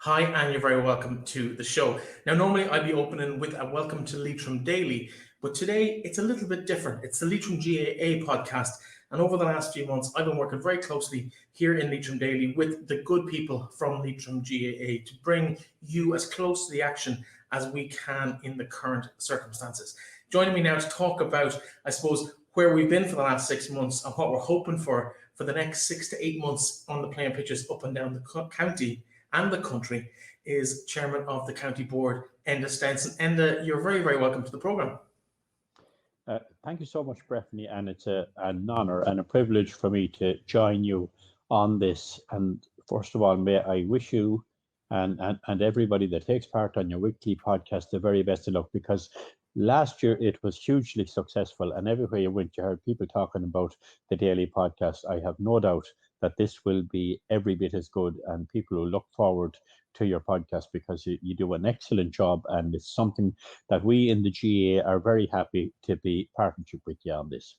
Hi, and you're very welcome to the show. Now, normally I'd be opening with a welcome to Leitrim Daily, but today it's a little bit different. It's the Leitrim GAA podcast, and over the last few months, I've been working very closely here in Leitrim Daily with the good people from Leitrim GAA to bring you as close to the action as we can in the current circumstances. Joining me now to talk about, I suppose, where we've been for the last 6 months and what we're hoping for the next 6 to 8 months on the playing pitches up and down the county and the country is Chairman of the County Board, Enda Stenson. Enda, you're very, very welcome to the programme. Thank you so much, Breifne, and it's an honour and a privilege for me to join you on this. And first of all, may I wish you and everybody that takes part on your weekly podcast the very best of luck, because last year it was hugely successful, and everywhere you went, you heard people talking about the daily podcast. I have no doubt that this will be every bit as good, and people will look forward to your podcast because you do an excellent job, and it's something that we in the GAA are very happy to be partnership with you on this.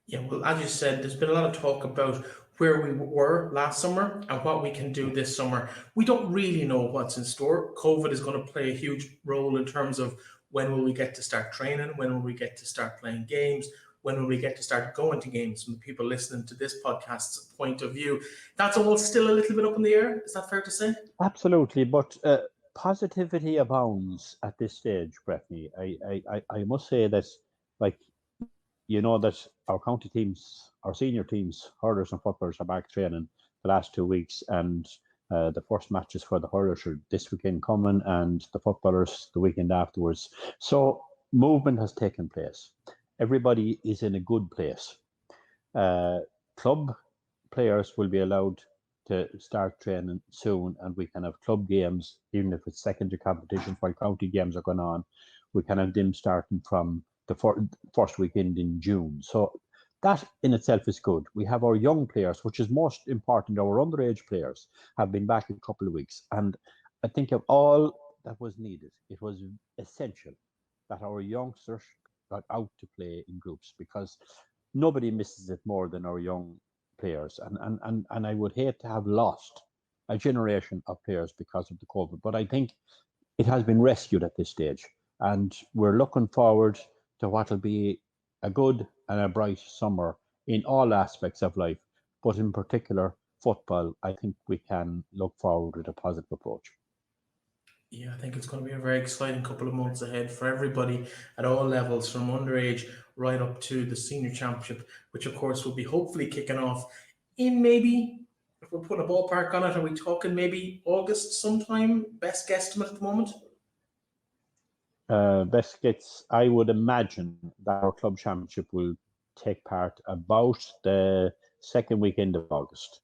Yeah, well, as you said, there's been a lot of talk about where we were last summer and what we can do this summer. We don't really know what's in store. COVID is going to play a huge role in terms of when will we get to start training, when will we get to start playing games, when will we get to start going to games from the people listening to this podcast's point of view. That's all still a little bit up in the air. Is that fair to say? Absolutely, but positivity abounds at this stage, Breifne. I must say that, like, you know, that our county teams, our senior teams, hurlers and footballers are back training the last 2 weeks, and the first matches for the hurlers are this weekend coming, and the footballers the weekend afterwards. So movement has taken place. Everybody is in a good place. Club players will be allowed to start training soon, and we can have club games, even if it's secondary competitions while county games are going on. We can have them starting from the first weekend in June. So that in itself is good. We have our young players, which is most important. Our underage players have been back a couple of weeks. And I think of all that was needed, it was essential that our youngsters got out to play in groups, because nobody misses it more than our young players. And I would hate to have lost a generation of players because of the COVID. But I think it has been rescued at this stage. And we're looking forward to what will be a good and a bright summer in all aspects of life, but in particular football. I think we can look forward with a positive approach. Yeah, I think it's going to be a very exciting couple of months ahead for everybody at all levels, from underage right up to the senior championship, which of course will be hopefully kicking off in, maybe, if we're putting a ballpark on it, are we talking maybe August sometime? Best guesstimate at the moment? Best gets, I would imagine that our club championship will take part about the second weekend of August,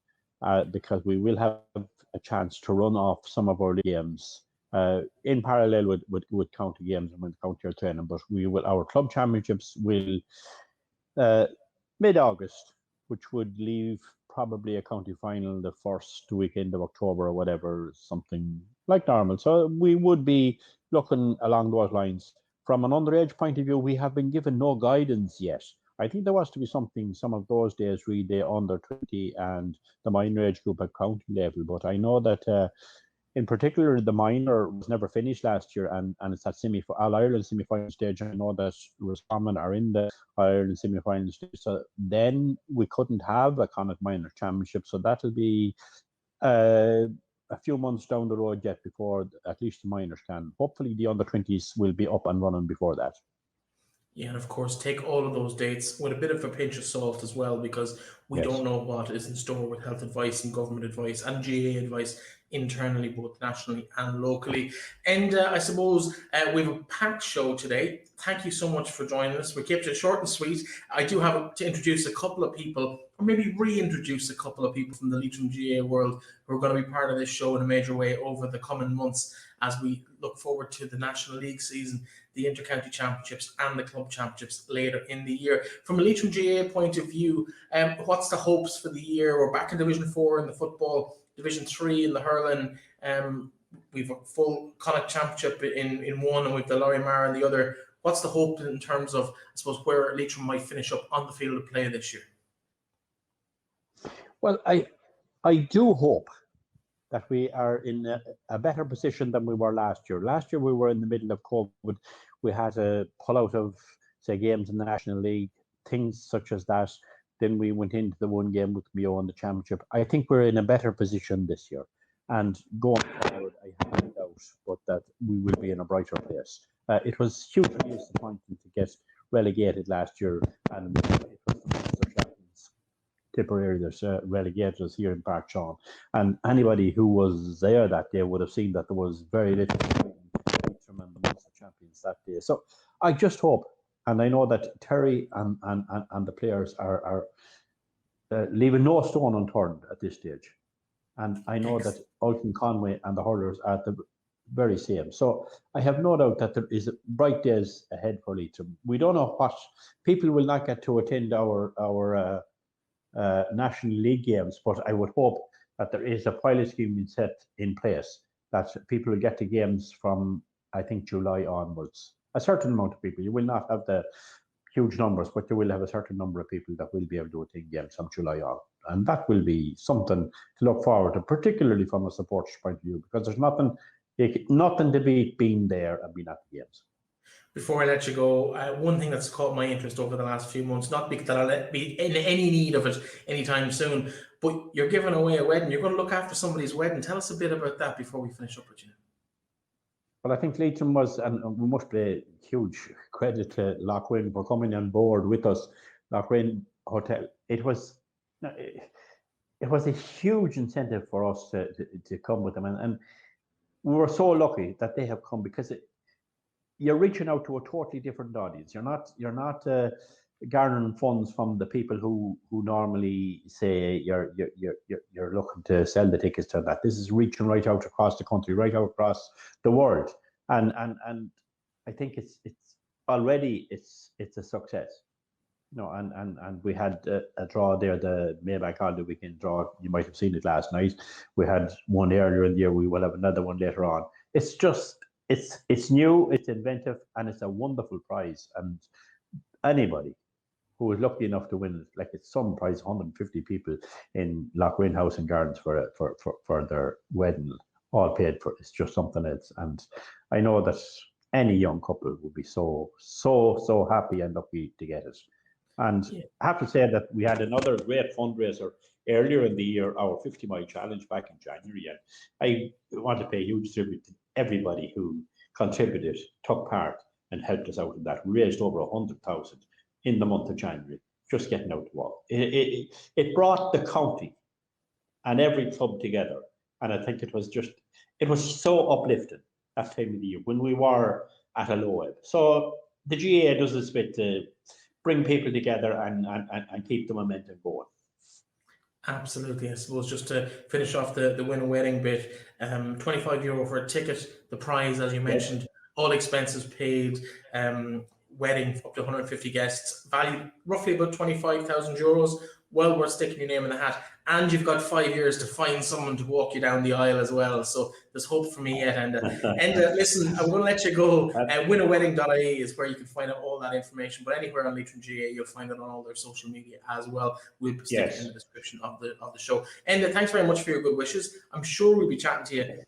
because we will have a chance to run off some of our games in parallel with county games and with county training. But our club championships will mid-August, which would leave probably a county final the first weekend of October or whatever, something like normal. So we would be looking along those lines. From an underage point of view, we have been given no guidance yet. I think there was to be something some of those days, read the under 20 and the minor age group at county level. But I know that in particular, the minor was never finished last year, and it's at All-Ireland semi-final stage. I know that Roscommon are in the Ireland semi-final stage. So then we couldn't have a Connacht minor championship. So that'll be a few months down the road yet before at least the minors can. Hopefully the under-20s will be up and running before that. Yeah, and of course, take all of those dates with a bit of a pinch of salt as well, because we don't know what is in store with health advice and government advice and GAA advice internally, both nationally and locally. And I suppose we have a packed show today. Thank you so much for joining us. We kept it short and sweet. I do have to introduce a couple of people, or maybe reintroduce a couple of people from the Leitrim GAA world who are going to be part of this show in a major way over the coming months as we look forward to the National League season, the Inter-County Championships and the Club Championships later in the year. From a Leitrim GAA point of view, what's the hopes for the year? We're back in Division 4 in the football, Division 3 in the hurling. We've a full Connacht Championship in one, and we've the Lorimar in the other. What's the hope in terms of, I suppose, where Leitrim might finish up on the field of play this year? Well, I do hope that we are in a better position than we were last year. Last year we were in the middle of COVID. We had to pull out of, say, games in the National League, things such as that. Then we went into the one game with Mayo in the championship. I think we're in a better position this year. And going forward, I have no doubt but that we will be in a brighter place. It was hugely disappointing to get relegated last year, and it was the Munster champions Tipperary that relegated us here in Park Sean. And anybody who was there that day would have seen that there was very little between Leitrim and the Munster champions that day. So I just hope, and I know that Terry and the players are leaving no stone unturned at this stage. And I know that Ultan Conway and the hurlers are at the very same. So I have no doubt that there is bright days ahead for Leitrim. We don't know what people will not get to attend our National League games, but I would hope that there is a pilot scheme being set in place that people will get to games from, I think, July onwards. A certain amount of people. You will not have the huge numbers, but you will have a certain number of people that will be able to attend games from July on. And that will be something to look forward to, particularly from a supporter's point of view, because there's nothing to beat being there and being at the games. Before I let you go, one thing that's caught my interest over the last few months, not because that I'll be in any need of it anytime soon, but you're giving away a wedding. You're going to look after somebody's wedding. Tell us a bit about that before we finish up with you. Well, I think Leitrim was, and we must pay huge credit to Lochwin for coming on board with us. Lochwin Hotel. It was a huge incentive for us to come with them, and we were so lucky that they have come, because you're reaching out to a totally different audience. You're not garnering funds from the people who normally say you're looking to sell the tickets to that. This is reaching right out across the country, right out across the world, and I think it's already a success. And we had a draw there, the Maybank Holiday Weekend draw. You might have seen it last night. We had one earlier in the year. We will have another one later on. It's just it's new, it's inventive, and it's a wonderful prize. And anybody who is lucky enough to win it, like, it's some prize, 150 people in Lochwin House and Gardens for their wedding, all paid for. It's just something else. And I know that any young couple would be so happy and lucky to get it. And I have to say that we had another great fundraiser earlier in the year, our 50-mile challenge back in January. And I want to pay a huge tribute to everybody who contributed, took part, and helped us out in that. We raised over 100,000 in the month of January, just getting out to walk. It brought the county and every club together. And I think it was so uplifting that time of the year when we were at a low ebb. So the GAA does its bit to bring people together and keep the momentum going. Absolutely. I suppose just to finish off the win a wedding bit, €25 for a ticket, the prize, as you mentioned, all expenses paid, wedding up to 150 guests, valued roughly about €25,000, well worth sticking your name in the hat. And you've got 5 years to find someone to walk you down the aisle as well. So there's hope for me yet. And listen, I'm going to let you go. Winawedding.ie is where you can find out all that information. But anywhere on Leitrim GAA, you'll find it on all their social media as well. We'll stick it in the description of the show. Enda, thanks very much for your good wishes. I'm sure we'll be chatting to you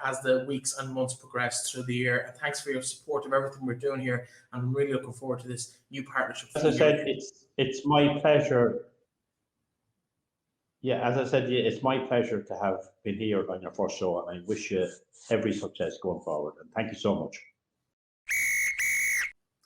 as the weeks and months progress through the year. And thanks for your support of everything we're doing here. I'm really looking forward to this new partnership. As I said, it's my pleasure. Yeah, as I said, it's my pleasure to have been here on your first show, and I wish you every success going forward. And thank you so much.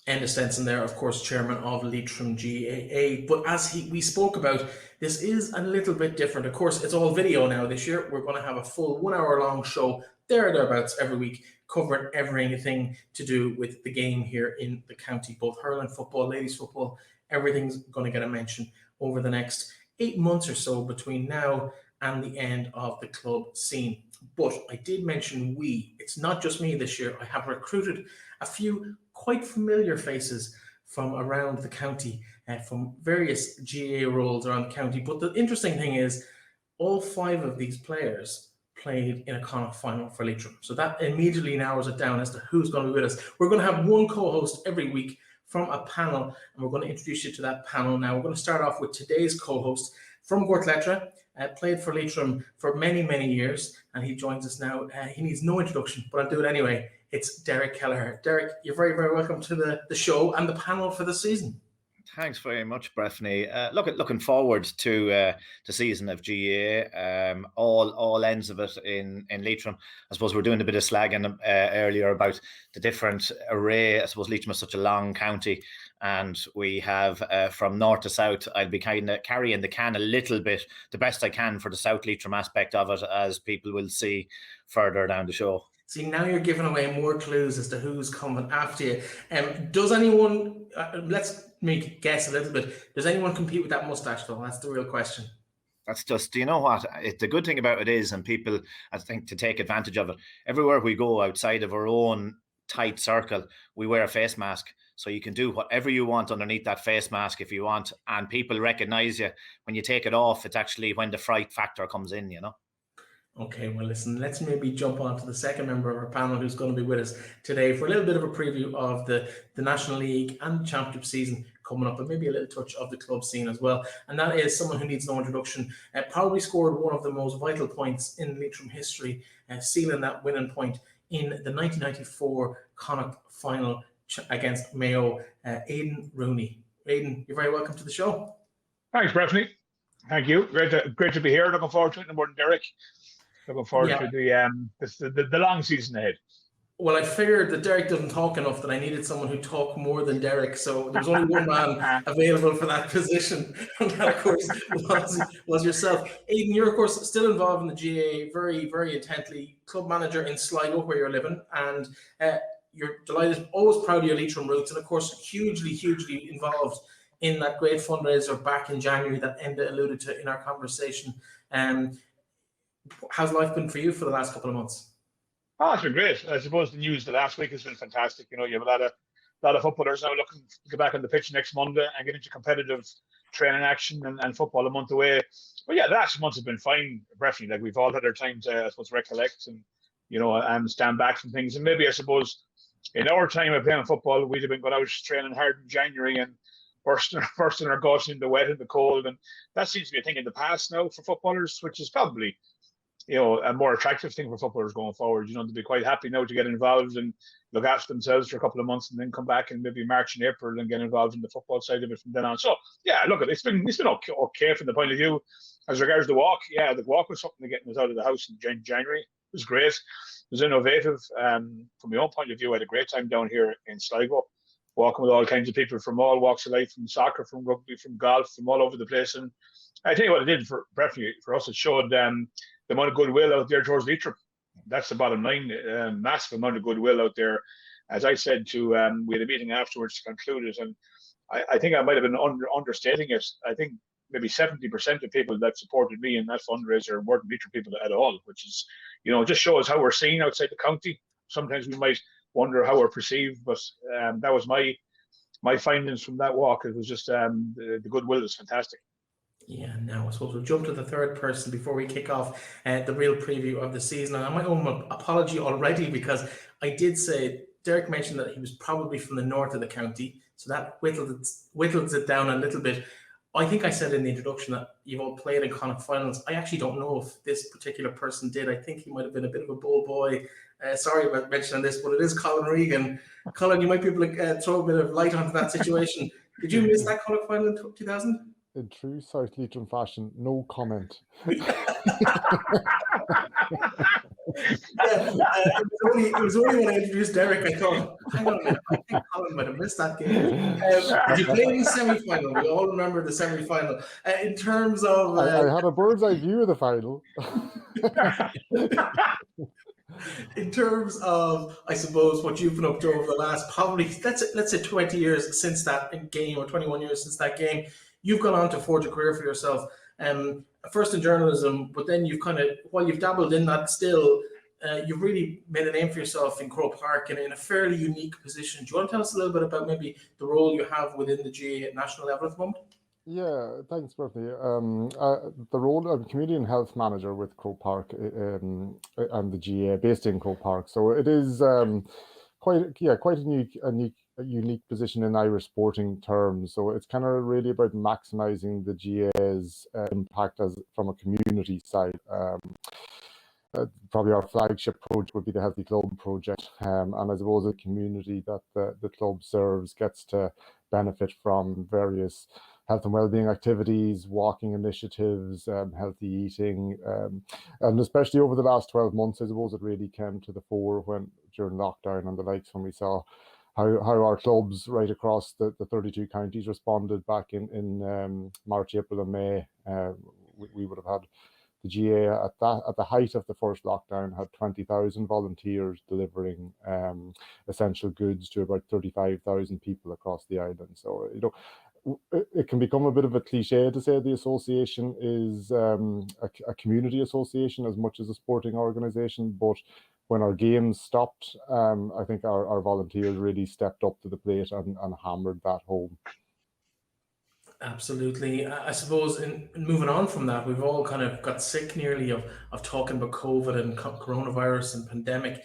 Enda Stenson there, of course, chairman of Leitrim GAA. But as we spoke about, this is a little bit different. Of course, it's all video now this year. We're going to have a full 1 hour long show thereabouts every week, covering everything to do with the game here in the county, both hurling, football, ladies football. Everything's going to get a mention over the next 8 months or so between now and the end of the club scene. But I did mention it's not just me this year. I have recruited a few quite familiar faces from around the county, from various GAA roles around the county. But the interesting thing is all 5 of these players played in a Connacht final for Leitrim. So that immediately narrows it down as to who's going to be with us. We're going to have one co-host every week from a panel, and we're going to introduce you to that panel now. We're going to start off with today's co-host. from Gortletra, played for Leitrim for many, many years, and he joins us now. He needs no introduction, but I'll do it anyway. It's Derek Kelleher. Derek, you're very, very welcome to the show and the panel for the season. Thanks very much, Breifne. Looking forward to the season of GAA. All ends of it in Leitrim. I suppose we're doing a bit of slagging earlier about the different array. I suppose Leitrim is such a long county, and we have from north to south. I'll be kind of carrying the can a little bit, the best I can for the South Leitrim aspect of it, as people will see further down the show. See, now you're giving away more clues as to who's coming after you. Does anyone, let's make a guess a little bit, does anyone compete with that moustache though? That's the real question. That's just, you know what, the good thing about it is, and people, I think, to take advantage of it, everywhere we go outside of our own tight circle, we wear a face mask. So you can do whatever you want underneath that face mask if you want. And people recognize you. When you take it off, it's actually when the fright factor comes in, you know. Okay, well, listen, let's maybe jump on to the second member of our panel who's going to be with us today for a little bit of a preview of the National League and the Championship season coming up, and maybe a little touch of the club scene as well. And that is someone who needs no introduction. Probably scored one of the most vital points in Leitrim history, sealing that winning point in the 1994 Connacht final against Mayo, Aidan Rooney. Aidan, you're very welcome to the show. Thanks, Breifne. Thank you. Great to be here. Looking forward to it. No more than Derek. Looking forward to the long season ahead. Well, I figured that Derek doesn't talk enough, that I needed someone who talked more than Derek. So there was only one man available for that position. And that, of course, was yourself. Aidan, you're, of course, still involved in the GAA very, very intently. Club manager in Sligo, where you're living. And you're delighted, always proud of your Leitrim roots. And, of course, hugely, hugely involved in that great fundraiser back in January that Enda alluded to in our conversation. How's life been for you for the last couple of months? Oh, it's been great. I suppose the news the last week has been fantastic. You know, you have a lot of footballers now looking to get back on the pitch next Monday and get into competitive training action and football a month away. But yeah, the last months have been fine, Breifne. Like, we've all had our time to, I suppose, recollect and, you know, and stand back from things. And maybe, I suppose, in our time of playing football, we'd have been going out training hard in January and bursting our guts in the wet and the cold. And that seems to be a thing in the past now for footballers, which is probably, you know, a more attractive thing for footballers going forward. You know, they'll be quite happy now to get involved and look after themselves for a couple of months and then come back in maybe March and April and get involved in the football side of it from then on. So yeah, look, it's been okay from the point of view as regards the walk. Yeah, the walk was something to getting us out of the house in January. It was great. It was innovative. From my own point of view, I had a great time down here in Sligo, walking with all kinds of people from all walks of life, from soccer, from rugby, from golf, from all over the place. And I tell you what it did for us, it showed the amount of goodwill out there towards Leitrim. That's the bottom line. Massive amount of goodwill out there. As I said to, we had a meeting afterwards to conclude it, and I think I might have been understating it. I think maybe 70% of people that supported me in that fundraiser weren't Leitrim people at all, which is, you know, just shows how we're seen outside the county. Sometimes we might wonder how we're perceived, but that was my findings from that walk. It was just the goodwill is fantastic. Yeah, now I suppose we'll jump to the third person before we kick off the real preview of the season. And I might owe him an apology already, because I did say, Derek mentioned that he was probably from the north of the county, so that whittles it down a little bit. I think I said in the introduction that you've all played in Connacht finals. I actually don't know if this particular person did. I think he might have been a bit of a bold boy. Sorry about mentioning this, but it is Colin Regan. Colin, you might be able to throw a bit of light onto that situation. Did you miss that Connacht final in 2000? In true South Leitrim fashion, no comment. It was only when I introduced Derek, I thought, hang on a minute, I think Colin might have missed that game. You played in the semi-final. We all remember the semi-final. In terms of... I had a bird's eye view of the final. In terms of, I suppose, what you've been up to over the last probably, let's say 20 years since that game, or 21 years since that game, you've gone on to forge a career for yourself. First in journalism, but then you've kind of, while you've dabbled in that still, you've really made a name for yourself in Croke Park and in a fairly unique position. Do you want to tell us a little bit about maybe the role you have within the GAA at national level at the moment? Yeah, thanks, Breifne. The role of community and health manager with Croke Park and the GAA based in Croke Park. So it is quite a unique unique position in Irish sporting terms. So it's kind of really about maximising the GAA's impact from a community side. Probably our flagship project would be the Healthy Club project, and I suppose the community that the club serves gets to benefit from various health and wellbeing activities, walking initiatives, healthy eating, and especially over the last 12 months, I suppose it really came to the fore during lockdown and the likes, when we saw how our clubs right across the 32 counties responded back in March, April and May. We would have had the GAA at the height of the first lockdown had 20,000 volunteers delivering essential goods to about 35,000 people across the island. So, it can become a bit of a cliche to say the association is a community association as much as a sporting organisation, but when our games stopped, I think our volunteers really stepped up to the plate and hammered that home. Absolutely. I suppose in moving on from that, we've all kind of got sick nearly of talking about COVID and coronavirus and pandemic.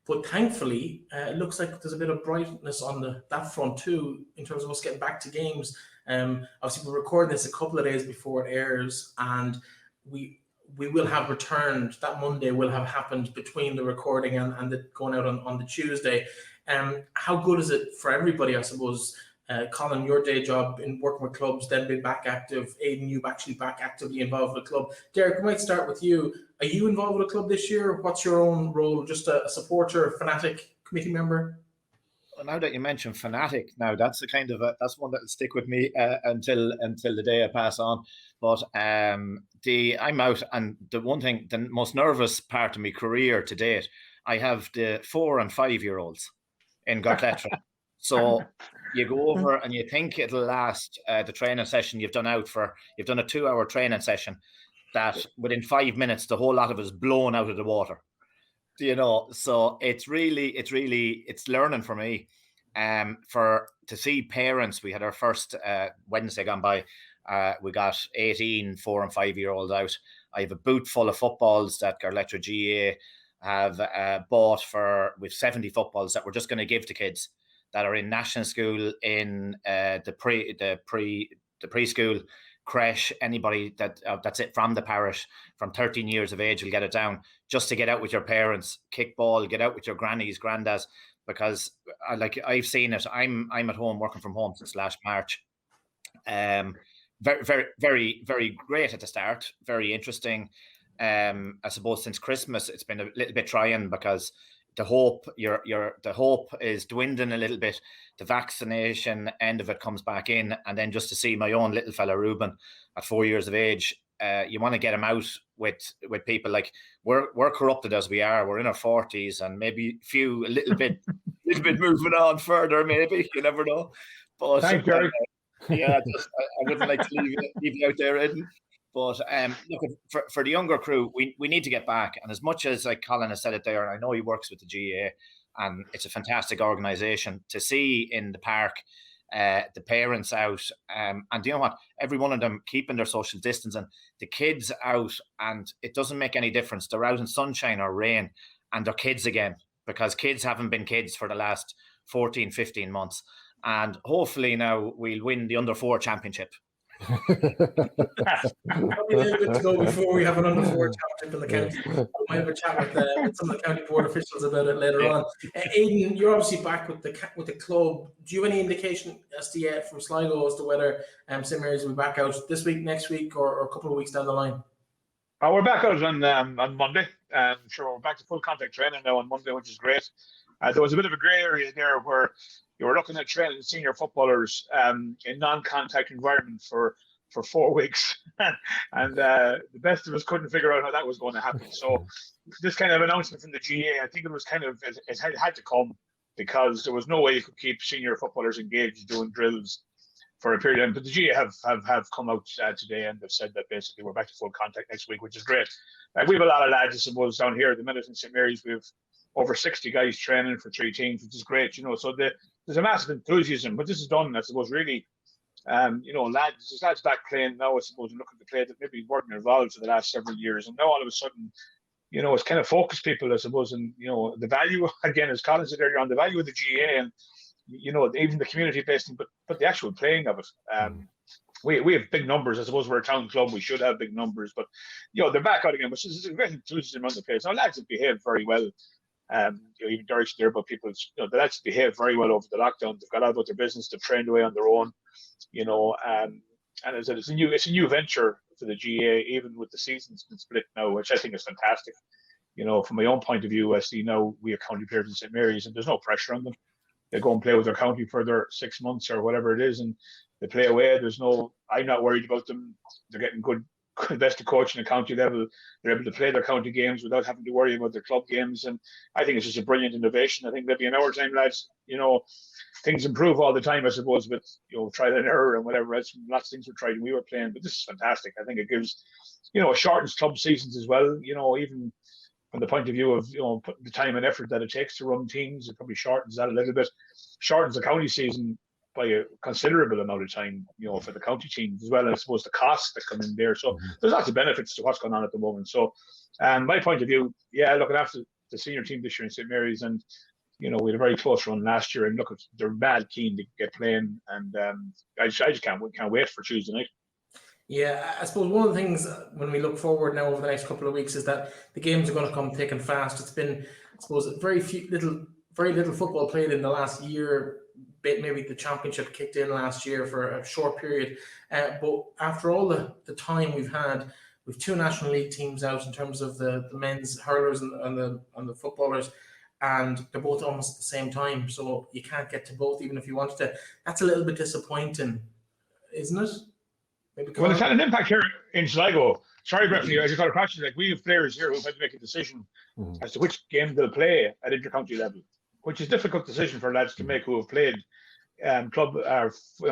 But thankfully, it looks like there's a bit of brightness on that front too, in terms of us getting back to games. Obviously, we're recording this a couple of days before it airs, and we will have returned. That Monday will have happened between the recording and the going out on the Tuesday. How good is it for everybody, I suppose? Colin, your day job in working with clubs, then being back active. Aidan, you actually back actively involved with a club. Derek, we might start with you. Are you involved with a club this year? What's your own role? Just a supporter, fanatic, committee member? Well, now that you mention fanatic, now that's that's one that will stick with me until the day I pass on. But I'm out, and the most nervous part of my career to date, I have the 4 and 5 year olds in Leitrim. So you go over and you think it'll last the training session you've done a 2-hour training session, that within 5 minutes the whole lot of it is blown out of the water. So it's learning for me. To see parents, we had our first Wednesday gone by. We got 18 4 and 5 year olds out. I have a boot full of footballs that Leitrim GAA have bought with 70 footballs that we're just going to give to kids that are in national school, in the preschool, creche, anybody that's it from the parish from 13 years of age will get it down, just to get out with your parents, kick ball, get out with your grannies, granddads, because I've seen it. I'm at home working from home since last March. Very, very, very, very great at the start. Very interesting. I suppose since Christmas it's been a little bit trying, because the hope is dwindling a little bit. The vaccination end of it comes back in, and then just to see my own little fella Ruben at 4 years of age, you want to get him out with people. Like we're corrupted as we are. We're in our 40s, and maybe a little bit moving on further. Maybe, you never know. But thanks, Derek. I wouldn't like to leave you out there, Aidan. But look, for the younger crew, we need to get back. And as much as like Colin has said it there, and I know he works with the GAA, and it's a fantastic organisation, to see in the park the parents out, and you know what, every one of them keeping their social distance, and the kids out, and it doesn't make any difference. They're out in sunshine or rain, and they're kids again, because kids haven't been kids for the last 14, 15 months. And hopefully now we'll win the under-4 championship. Probably a little bit to go before we have an under-4 championship in the county. We might have a chat with some of the county board officials about it later on. Aidan, you're obviously back with the club. Do you have any indication as to yet from Sligo as to whether St Mary's will be back out this week, next week, or a couple of weeks down the line? We're back out on Monday. Sure, we're back to full contact training now on Monday, which is great. There was a bit of a grey area there where you were looking at training senior footballers in non-contact environment for 4 weeks, and the best of us couldn't figure out how that was going to happen. So this kind of announcement from the GAA, I think it was it had to come, because there was no way you could keep senior footballers engaged doing drills for a period of time. But the GAA have come out today and they've said that basically we're back to full contact next week, which is great. We have a lot of lads, I suppose, down here at the minute in St Mary's. We have over 60 guys training for 3 teams, which is great, So there's a massive enthusiasm. But this is done, I suppose, really. Lads back playing now, I suppose, and looking to play that maybe weren't involved for the last several years, and now all of a sudden, it's kind of focused people, I suppose, and the value, again, as Colin said earlier on, the value of the GAA, and even the community-based thing, but the actual playing of it. We have big numbers. I suppose we're a town club. We should have big numbers, but they're back out again, which is a great enthusiasm around the place. Now, lads have behaved very well. Even Derek's there, but people, the lads behaved very well over the lockdown. They've got out about their business. They've trained away on their own, and as I said, it's a new venture for the GAA, even with the season's been split now, which I think is fantastic. From my own point of view, I see now we have county players in St. Mary's, and there's no pressure on them. They go and play with their county for their 6 months or whatever it is, and they play away. I'm not worried about them. They're getting good best of coaching at county level. They're able to play their county games without having to worry about their club games, and I think it's just a brilliant innovation. I think maybe in our time, lads, things improve all the time, I suppose, with trial and error and whatever else. Lots of things were tried and we were playing, but this is fantastic. I think it gives, it shortens club seasons as well. Even from the point of view of putting the time and effort that it takes to run teams, it probably shortens that a little bit. Shortens the county season by a considerable amount of time, for the county teams as well, and I suppose the costs that come in there. So there's lots of benefits to what's going on at the moment. So, my point of view, looking after the senior team this year in St. Mary's, and we had a very close run last year, and look, they're mad keen to get playing, and I just can't wait for Tuesday night. Yeah, I suppose one of the things when we look forward now over the next couple of weeks is that the games are going to come thick and fast. It's been, I suppose, very little football played in the last year. Maybe the championship kicked in last year for a short period, but after all the time we've had, we've 2 National League teams out in terms of the men's hurlers and the footballers, and they're both almost at the same time, so you can't get to both even if you wanted to. That's a little bit disappointing, isn't it? Well, it's had an impact here in Sligo. Sorry, Breifne, I just got a question. Like, we have players here who've had to make a decision as to which game they'll play at intercounty level, which is a difficult decision for lads to make who have played club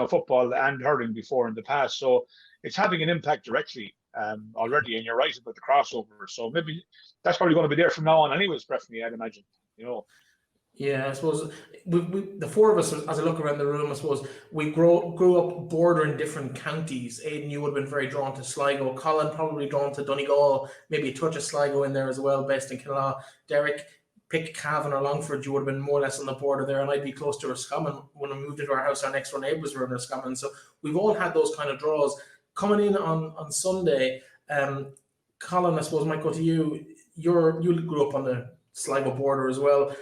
football and hurling before in the past. So it's having an impact directly already, and you're right about the crossover. So maybe that's probably going to be there from now on anyways, Breifne, I'd imagine. Yeah, I suppose we the 4 of us, as I look around the room, I suppose we grew up bordering different counties. Aidan, you would have been very drawn to Sligo. Colin probably drawn to Donegal, maybe a touch of Sligo in there as well, based in Kinlaw. Derek picked Cavan or Longford. You would have been more or less on the border there, and I'd be close to Roscommon. When we moved into our house, our next door neighbours were in Roscommon. So we've all had those kind of draws. Coming in on Sunday, Colin, I suppose, might go to you. You grew up on the Sligo border as well.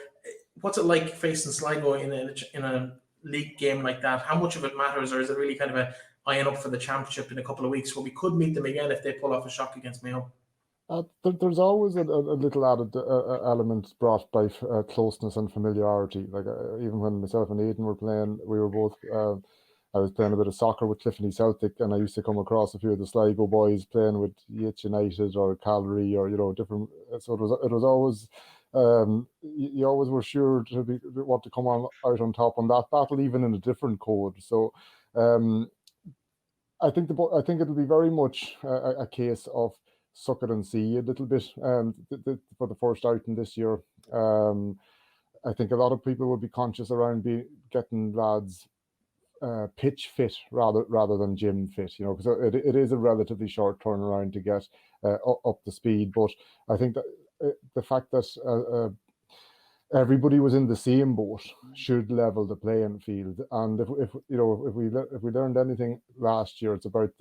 What's it like facing Sligo in a league game like that? How much of it matters, or is it really kind of a eyeing up for the championship in a couple of weeks where we could meet them again if they pull off a shock against Mayo? There's always a little added element brought by closeness and familiarity. Like even when myself and Aidan were playing, we were both. I was playing a bit of soccer with Clifton Celtic, and I used to come across a few of the Sligo boys playing with Yates United or Calgary or different. So it was always. You always were sure to want to come out on top on that battle, even in a different code. So I think it'll be very much a case of suck it and see a little bit. For the first outing this year, I think a lot of people will be conscious around getting lads pitch fit rather than gym fit. Because it is a relatively short turnaround to get up to speed. But I think that. The fact that everybody was in the same boat should level the playing field, and if we learned anything last year, it's about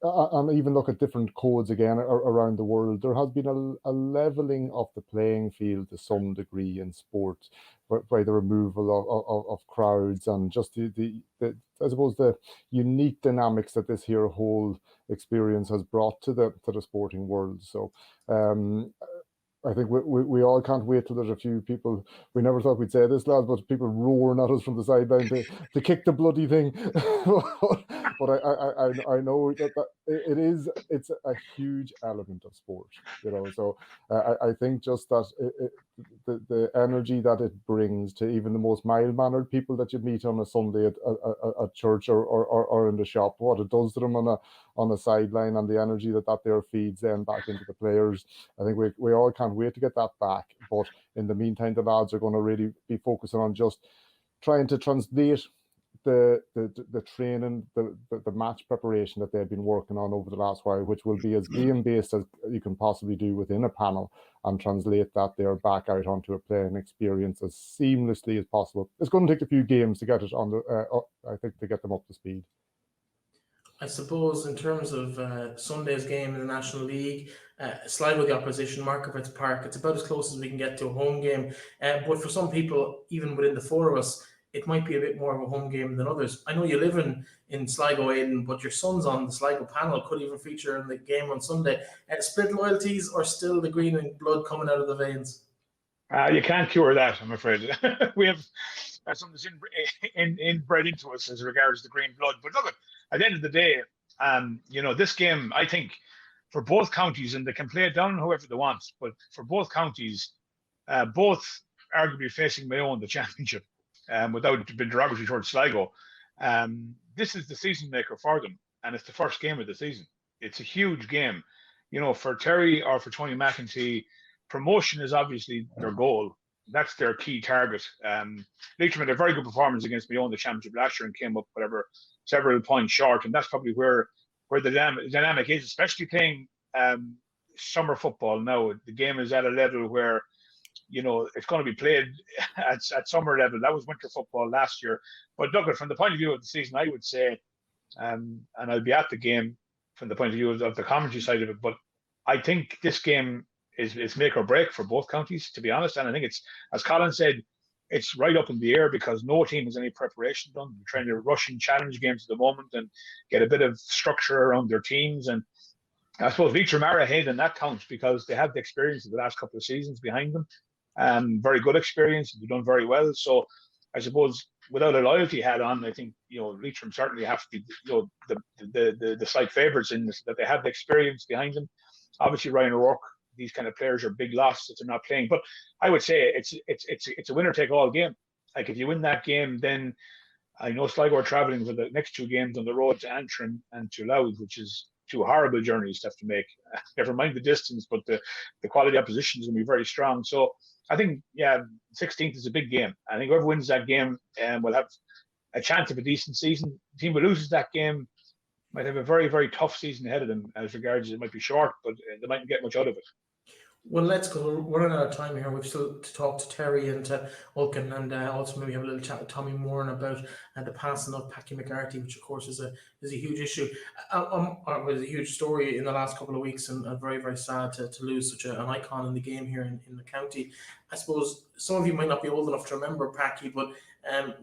and even look at different codes again around the world. There has been a leveling of the playing field to some degree in sports by the removal of crowds and just the I suppose the unique dynamics that this here whole experience has brought to the sporting world. So I think we all can't wait till there's a few people. We never thought we'd say this, lads, but people roaring at us from the sideline to kick the bloody thing. But I know that it's a huge element of sport, So I think just that the energy that it brings to even the most mild-mannered people that you meet on a Sunday at church or in the shop, what it does to them on a sideline, and the energy that there feeds then back into the players. I think we all can't wait to get that back. But in the meantime, the lads are going to really be focusing on just trying to translate the training, the match preparation that they've been working on over the last while, which will be as game based as you can possibly do within a panel, and translate that there back out onto a playing experience as seamlessly as possible. It's going to take a few games to get it on the. I think to get them up to speed. I suppose in terms of Sunday's game in the National League, Sligo the opposition, Markovitz Park, it's about as close as we can get to a home game. But for some people, even within the four of us, it might be a bit more of a home game than others. I know you live in Sligo, Aidan, but your son's on the Sligo panel, could even feature in the game on Sunday. Split loyalties or still the green and blood coming out of the veins? You can't cure that, I'm afraid. We have something that's inbred into us as regards the green blood. But look, at the end of the day, this game, I think, for both counties, and they can play it down whoever they want, but for both counties, both arguably facing Mayo in the championship, without being derogatory towards Sligo, this is the season maker for them, and it's the first game of the season. It's a huge game. For Terry or for Tony McEntee, promotion is obviously their goal. That's their key target. Leitrim had a very good performance against Mayo in the championship last year and came up several points short, and that's probably where the dynamic is, especially playing summer football now. The game is at a level where it's going to be played at summer level. That was winter football last year. But look, from the point of view of the season, I would say, and I'll be at the game from the point of view of the commentary side of it, but I think this game is make or break for both counties, to be honest. And I think it's, as Colin said, it's right up in the air because no team has any preparation done. They're trying to rush in challenge games at the moment and get a bit of structure around their teams. And I suppose Leitrim are ahead in that count because they have the experience of the last couple of seasons behind them. Very good experience. They've done very well. So I suppose without a loyalty hat on, I think Leitrim certainly have to be the slight favourites in this, that they have the experience behind them. Obviously, Ryan O'Rourke, these kind of players are big loss that they're not playing. But I would say it's a winner take all game. Like if you win that game, then I know Sligo are travelling for the next two games on the road to Antrim and to Louth, which is two horrible journeys to have to make. Never mind the distance, but the quality opposition is going to be very strong. So I think 16th is a big game. I think whoever wins that game will have a chance of a decent season. The team who loses that game might have a very, very tough season ahead of them as regards it might be short, but they mightn't get much out of it. Well, let's go. We're running out of time here. We've still to talk to Terry and to Ulkin, and also maybe have a little chat with Tommy Moran about the passing of Packie McGarty, which of course is a huge issue. It was a huge story in the last couple of weeks, and very, very sad to lose such an icon in the game here in the county. I suppose some of you might not be old enough to remember Packie, but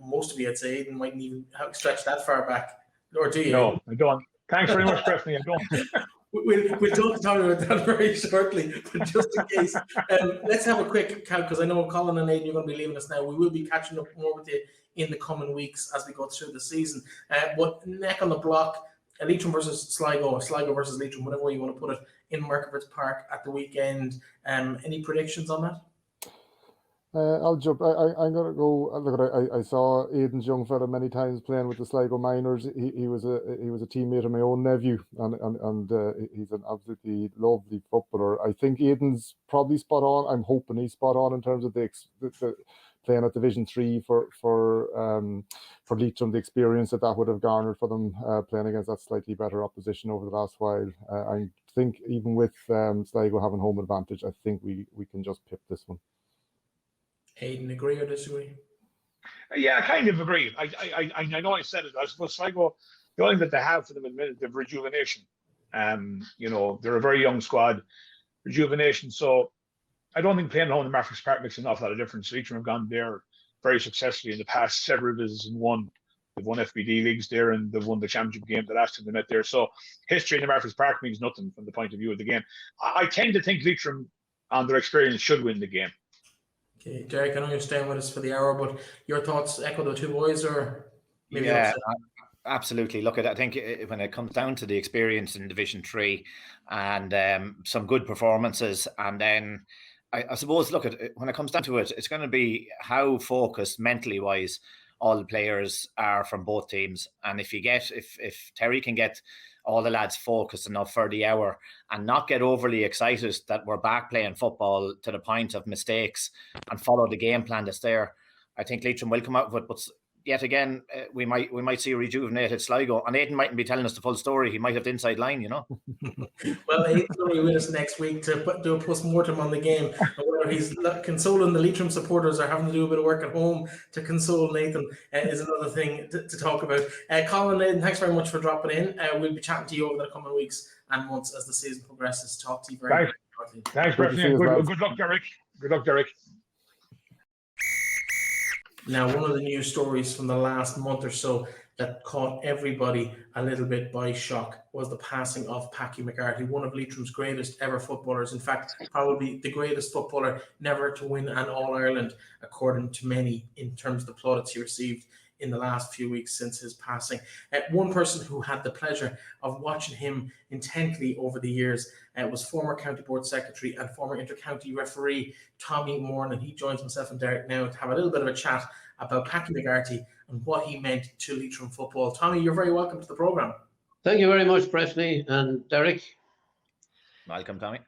most of you, I'd say, Aidan, mightn't even stretch that far back. Or do you? No, I don't. Thanks very much, Breifne. I don't. We'll talk to Tommy about that very shortly, but just in case, let's have a quick count because I know Colin and Aidan, you're going to be leaving us now. We will be catching up more with you in the coming weeks as we go through the season. But neck on the block, Leitrim versus Sligo, or Sligo versus Leitrim, whatever way you want to put it, in Markovitz Park at the weekend. Any predictions on that? I'll jump. I'm gonna go. Look, I saw Aidan's young fella many times playing with the Sligo Minors. He was a teammate of my own nephew, and he's an absolutely lovely footballer. I think Aidan's probably spot on. I'm hoping he's spot on in terms of the playing at Division 3 for Leitrim, the experience that would have garnered for them playing against that slightly better opposition over the last while. I think even with Sligo having home advantage, I think we can just pip this one. Aidan, agree or disagree? Yeah, I kind of agree. I know I said it. I suppose Sligo, the only thing that they have for them at the minute is rejuvenation. They're a very young squad, rejuvenation. So I don't think playing at home in Markovitz Park makes an awful lot of difference. Leitrim have gone there very successfully in the past several visits and won. They've won FBD leagues there and they've won the championship game the last time they met there. So history in the Markovitz Park means nothing from the point of view of the game. I tend to think Leitrim, on their experience, should win the game. Okay, Derek, I know you're staying with us for the hour, but your thoughts echo the two boys, or maybe absolutely. Look, I think when it comes down to the experience in Division 3 and some good performances, and then I suppose, look, when it comes down to it, it's going to be how focused mentally wise all the players are from both teams. And if Terry can get all the lads focused enough for the hour and not get overly excited that we're back playing football to the point of mistakes and follow the game plan that's there, I think Leitrim will come out with it. But yet again, we might see a rejuvenated Sligo, and Aidan mightn't be telling us the full story. He might have the inside line, you know. Well, Aidan's going to be with us next week to do a post-mortem on the game, and whether he's consoling the Leitrim supporters or having to do a bit of work at home to console Nathan is another thing to talk about. Colin and Aidan, thanks very much for dropping in. We'll be chatting to you over the coming weeks and months as the season progresses. Talk to you very much. Thanks, Breifne. Good luck, Derek. Good luck, Derek. Now, one of the news stories from the last month or so that caught everybody a little bit by shock was the passing of Packie McGarty, one of Leitrim's greatest ever footballers. In fact, probably the greatest footballer never to win an All-Ireland, according to many, in terms of the plaudits he received in the last few weeks since his passing. One person who had the pleasure of watching him intently over the years was former County Board Secretary and former Inter-County referee Tommy Moran, and he joins himself and Derek now to have a little bit of a chat about Packie McGarty and what he meant to Leitrim football. Tommy, you're very welcome to the programme. Thank you very much, Breifne and Derek. Welcome, Tommy.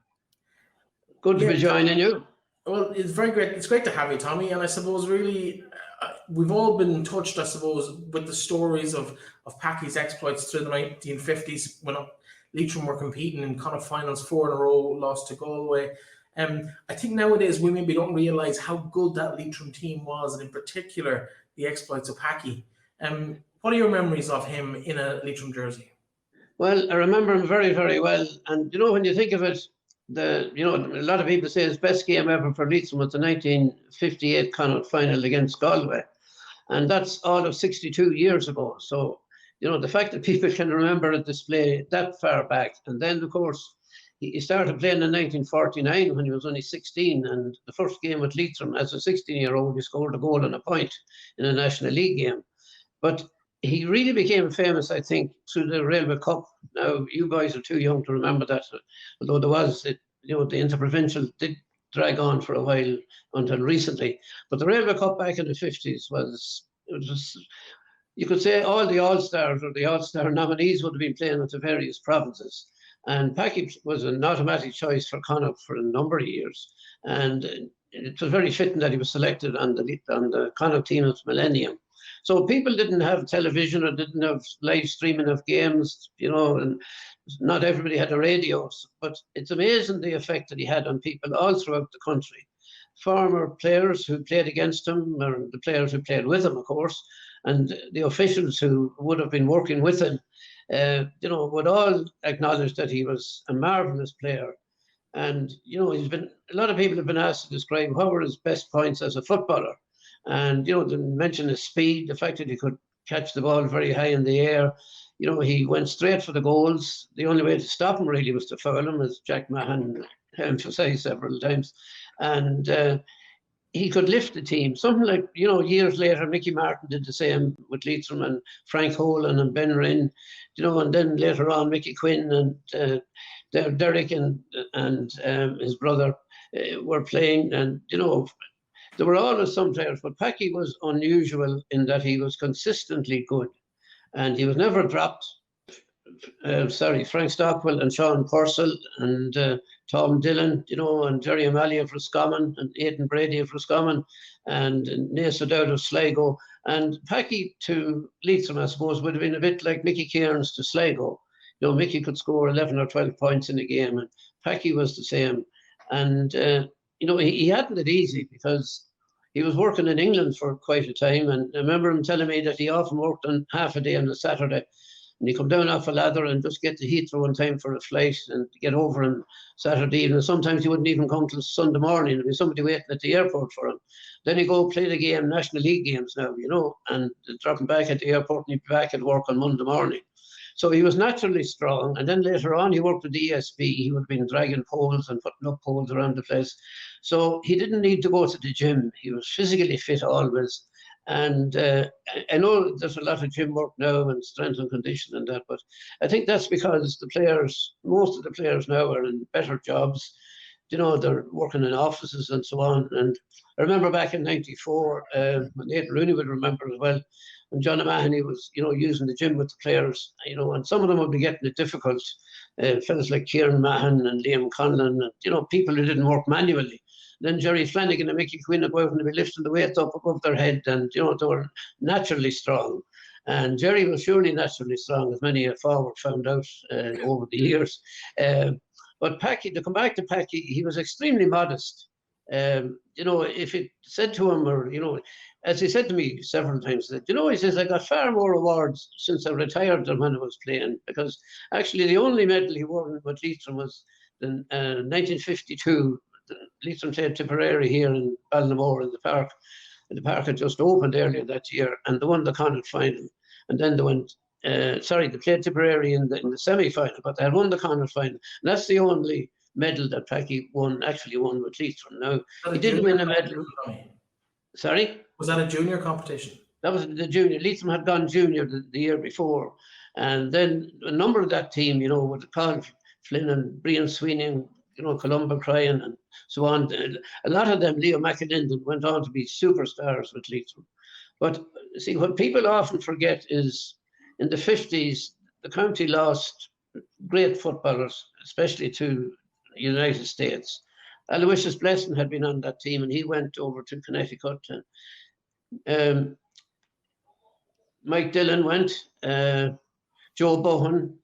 Good to be joining you. Well, it's very great. It's great to have you, Tommy. And I suppose really we've all been touched, I suppose, with the stories of Packie's exploits through the 1950s when Leitrim were competing in Connacht finals 4 in a row, lost to Galway. I think nowadays we maybe don't realise how good that Leitrim team was, and in particular the exploits of Packie. What are your memories of him in a Leitrim jersey? Well, I remember him very, very well. And when you think of it, a lot of people say his best game ever for Leitrim was the 1958 Connacht final against Galway, and that's all of 62 years ago. So the fact that people can remember a display that far back, and then of course he started playing in 1949 when he was only 16, and the first game with Leitrim as a 16-year-old, he scored a goal and a point in a National League game. But he really became famous, I think, through the Railway Cup. Now, you guys are too young to remember that, although there was, the Interprovincial did drag on for a while until recently. But the Railway Cup back in the 50s was you could say all the All-Stars or the All-Star nominees would have been playing at the various provinces. And Packie was an automatic choice for Connacht for a number of years. And it was very fitting that he was selected on the Connacht team of Millennium. So people didn't have television or didn't have live streaming of games, and not everybody had a radio. But it's amazing the effect that he had on people all throughout the country. Former players who played against him, or the players who played with him, of course, and the officials who would have been working with him, would all acknowledge that he was a marvellous player. And, a lot of people have been asked to describe what were his best points as a footballer. And, to mention his speed, the fact that he could catch the ball very high in the air. He went straight for the goals. The only way to stop him really was to foul him, as Jack Mahan emphasised several times. And he could lift the team. Something like, years later, Mickey Martin did the same with Leitrim, and Frank Holan and Ben Rinn, and then later on Mickey Quinn and Derek and his brother were playing. And, there were always some players, but Packie was unusual in that he was consistently good, and he was never dropped. Frank Stockwell and Sean Purcell and Tom Dillon, and Jerry O'Malley of Roscommon and Aidan Brady of Roscommon and Naas O'Dowd of Sligo. And Packie to Leitrim, I suppose, would have been a bit like Mickey Cairns to Sligo. Mickey could score 11 or 12 points in a game, and Packie was the same. And he hadn't it easy because he was working in England for quite a time. And I remember him telling me that he often worked on half a day on a Saturday. And he'd come down off a ladder and just get to Heathrow in time for a flight and get over on Saturday evening. Sometimes he wouldn't even come till Sunday morning. There'd be somebody waiting at the airport for him. Then he'd go play the game, National League games now, and drop him back at the airport, and he'd be back at work on Monday morning. So he was naturally strong. And then later on, he worked with the ESB. He would have been dragging poles and putting up poles around the place. So he didn't need to go to the gym. He was physically fit always. And I know there's a lot of gym work now and strength and condition and that, but I think that's because most of the players now are in better jobs. They're working in offices and so on. And I remember back in '94, and Aidan Rooney would remember as well, when John O'Mahony was, using the gym with the players, and some of them would be getting it difficult. Fellas like Kieran Mahan and Liam Conlon, and, people who didn't work manually. then Jerry Flanagan and Mickey Quinn would go out and they'd be lifting the weights up above their head, and they were naturally strong. And Jerry was surely naturally strong, as many a forward found out over the years. But Paki, to come back to Paki, he was extremely modest. If it said to him, or as he said to me several times, that he says, I got far more awards since I retired than when I was playing, because actually the only medal he won with Leitrim was in 1952. Leitrim played Tipperary here in Ballinamore in the park. The park had just opened earlier that year, and they won the Connacht final. And then they went, they played Tipperary in the semi-final, but they had won the Connacht final. And that's the only medal that Paki actually won with Leitrim. Now, he didn't win a medal. Sorry? Was that a junior competition? That was the junior. Leitrim had gone junior the year before. And then a number of that team, with Colin Flynn and Brian Sweeney and, Columba Cryan and so on. A lot of them, Leo McAlinden, went on to be superstars with Leitrim. But see, what people often forget is in the 50s, the county lost great footballers, especially to the United States. Aloysius Blessing had been on that team, and he went over to Connecticut. And, Mike Dillon went, Joe Bohan,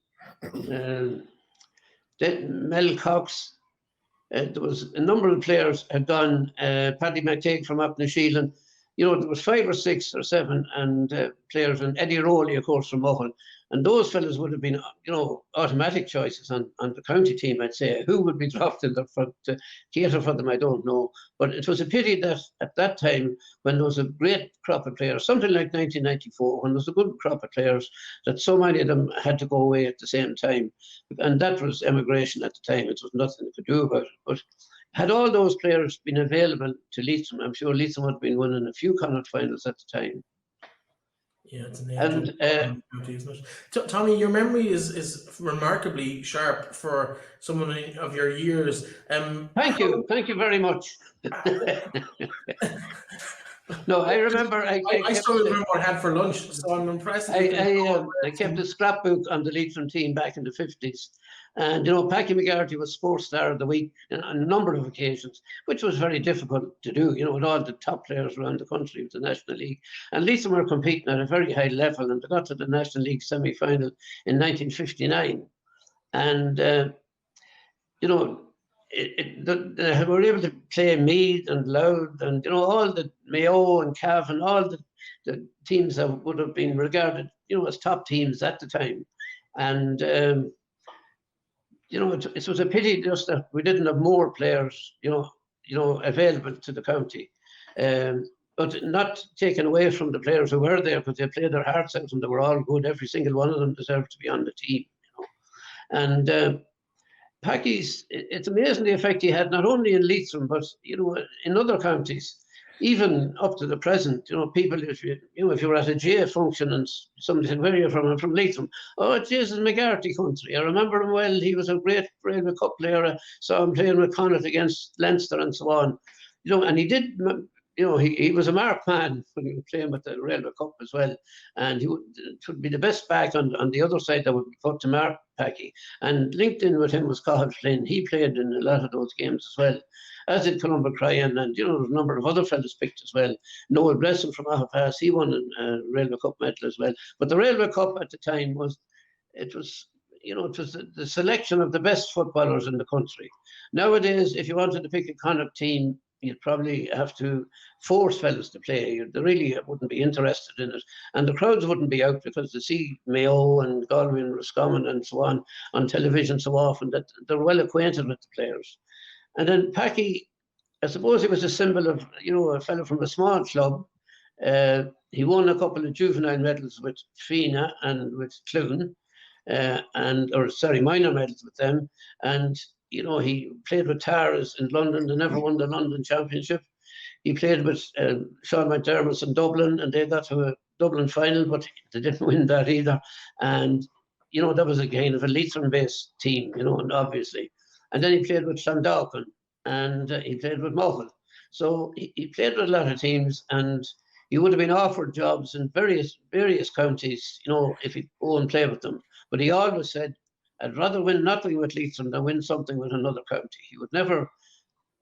Mel Cox. There was a number of players had gone. Paddy McTague from up in Sheelan. There was 5 or 6 or 7 and players, and Eddie Rowley, of course, from Mohun. And those fellas would have been, automatic choices on the county team, I'd say. Who would be dropped in the front to cater for them, I don't know. But it was a pity that at that time, when there was a great crop of players, something like 1994, when there was a good crop of players, that so many of them had to go away at the same time. And that was emigration at the time. It was nothing they could do about it. But had all those players been available to Leitrim, I'm sure Leitrim would have been winning a few Connacht finals at the time. Yeah, it's an county, isn't it? Tommy, your memory is remarkably sharp for someone of your years. Thank you very much. No, I remember. I still remember what I had for lunch, so I'm impressed. I kept a scrapbook on the Leitrim team back in the 50s. And, Packie McGarty was Sports Star of the Week on a number of occasions, which was very difficult to do, with all the top players around the country with the National League. And Leitrim were competing at a very high level, and they got to the National League semi-final in 1959. And, they were able to play Meath and Louth and, all the Mayo and Cavan, all the teams that would have been regarded, as top teams at the time. And, it was a pity just that we didn't have more players, available to the county. But not taken away from the players who were there, because they played their hearts out and they were all good. Every single one of them deserved to be on the team. And Packie's, it's amazing the effect he had, not only in Leitrim, but, in other counties. Even up to the present, people, if you were at a GAA function and somebody said, where are you from? I'm from Leitrim. Oh, it's Jesus McGarty country. I remember him well. He was a great Breifne Cup player. I saw him playing with Connacht against Leinster and so on. And he did, he was a marked man when he was playing with the Railway Cup as well. And it would be the best back on the other side that would be put to mark Packie. And linked in with him was Colin Flynn. He played in a lot of those games as well, as did Columba Cryan, and there was a number of other fellas picked as well. Noel Blessing from Pass, he won a Railway Cup medal as well. But the Railway Cup at the time was the selection of the best footballers in the country. Nowadays, if you wanted to pick a Connacht team, you'd probably have to force fellas to play. They really wouldn't be interested in it. And the crowds wouldn't be out because they see Mayo and Galway and Roscommon and so on television so often that they're well acquainted with the players. And then Packie, I suppose he was a symbol of, a fellow from a small club. He won a couple of juvenile medals with Fina and with Clune, minor medals with them. And, he played with Tars in London. They never won the London Championship. He played with Sean McDermott in Dublin, and they got to a Dublin final, but they didn't win that either. And, that was a kind of a Leitrim-based team, and obviously. And then he played with Sandalkin, and he played with Mohun. So he played with a lot of teams, and he would have been offered jobs in various counties, if he'd go and play with them. But he always said, I'd rather win nothing with Leitrim than win something with another county. He would never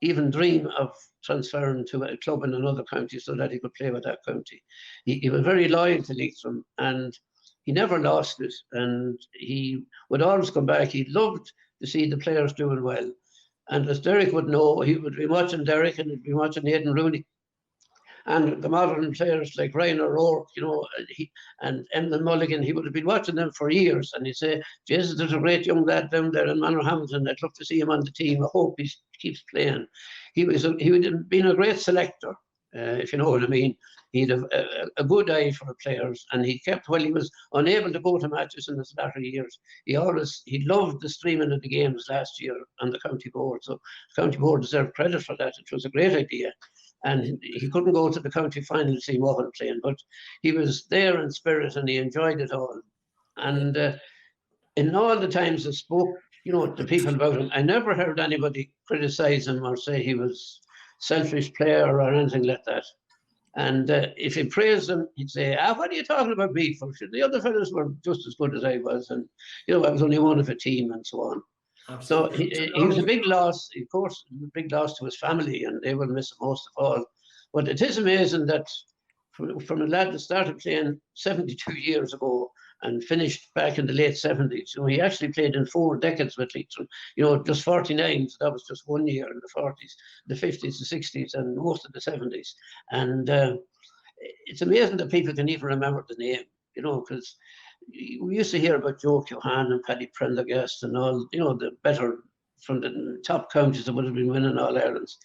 even dream of transferring to a club in another county so that he could play with that county. He was very loyal to Leitrim, and he never lost it, and he would always come back. He loved to see the players doing well. And as Derek would know, he would be watching Derek and he'd be watching Aidan Rooney. And the modern players like Ryan O'Rourke, and Enda Mulligan, he would have been watching them for years. And he'd say, Jesus, there's a great young lad down there in Manor Hamilton. I'd love to see him on the team. I hope he keeps playing. He would have been a great selector, if you know what I mean. He had a good eye for the players, and he kept, while he was unable to go to matches in his latter years, he loved the streaming of the games last year on the county board. So the county board deserved credit for that. It was a great idea. And he couldn't go to the county final to see Mohun playing, but he was there in spirit and he enjoyed it all. And in all the times I spoke, to people about him, I never heard anybody criticize him or say he was a selfish player or anything like that. And if he praised him, he'd say, what are you talking about me for? The other fellas were just as good as I was. And, I was only one of a team and so on. Absolutely. So he was a big loss, of course, a big loss to his family, and they will miss him most of all. But it is amazing that from a lad that started playing 72 years ago and finished back in the late 70s, he actually played in 4 decades with Leitrim, just 49, so that was just 1 year in the 40s, the 50s, the 60s, and most of the 70s. And it's amazing that people can even remember the name, because we used to hear about Joe Keohane and Paddy Prendergast and all, the better from the top counties that would have been winning All Irelands.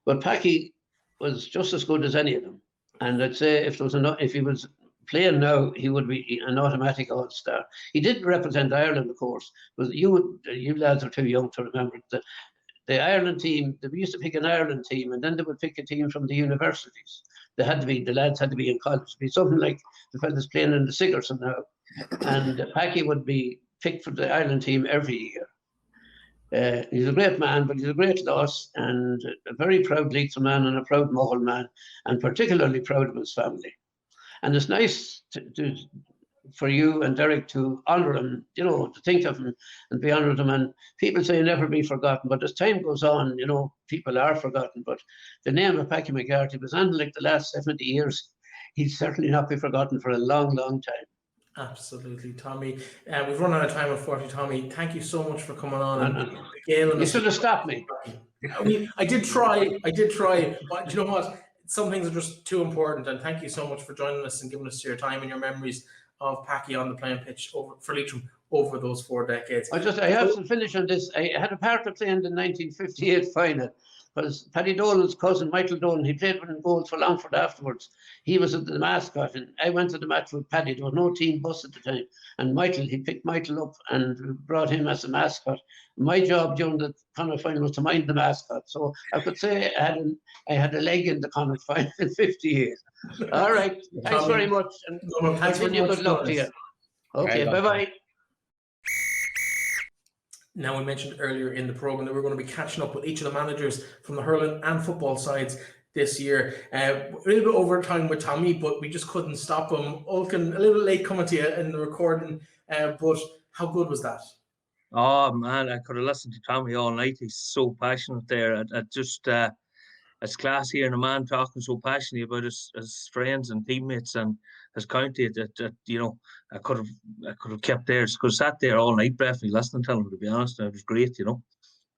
But Paki was just as good as any of them. And I'd say if he was playing now, he would be an automatic All-Star. He did represent Ireland, of course, but you lads are too young to remember the Ireland team. They used to pick an Ireland team, and then they would pick a team from the universities. The lads had to be in college. It'd be something like the fellas playing in the Sigerson now. And Paki would be picked for the Ireland team every year. He's a great man, but he's a great loss, and a very proud Leitrim man and a proud Mohun man, and particularly proud of his family. And it's nice for you and Derek to honour him, to think of him and be honoured him. And people say never be forgotten, but as time goes on, people are forgotten. But the name of Packie McGarty was unlike the last 70 years. He'd certainly not be forgotten for a long, long time. Absolutely, Tommy. We've run out of time, unfortunately, Tommy. Thank you so much for coming on. You should have stopped me. I did try, but you know what? Some things are just too important. And thank you so much for joining us and giving us your time and your memories of Paki on the playing pitch for Leitrim over those 4 decades. I have to finish on this. I had a part to play in the 1958 final. Because Paddy Dolan's cousin, Michael Dolan, he played with him goals for Longford afterwards. He was the mascot, and I went to the match with Paddy. There was no team bus at the time. And he picked Michael up and brought him as a mascot. My job during the Connacht final was to mind the mascot. So I could say I had a leg in the Connacht final in 58. All right. Thanks very much. And thanks for your good luck to you. Okay, bye-bye. Now, we mentioned earlier in the programme that we're going to be catching up with each of the managers from the hurling and football sides this year. A little bit over time with Tommy, but we just couldn't stop him. Ulcan, a little late coming to you in the recording, but how good was that? Oh, man, I could have listened to Tommy all night. He's so passionate there. It's class hearing a man talking so passionately about his friends and teammates and his county that I could have kept there. Could have sat there all night, Breifne, listening to him, to be honest. It was great,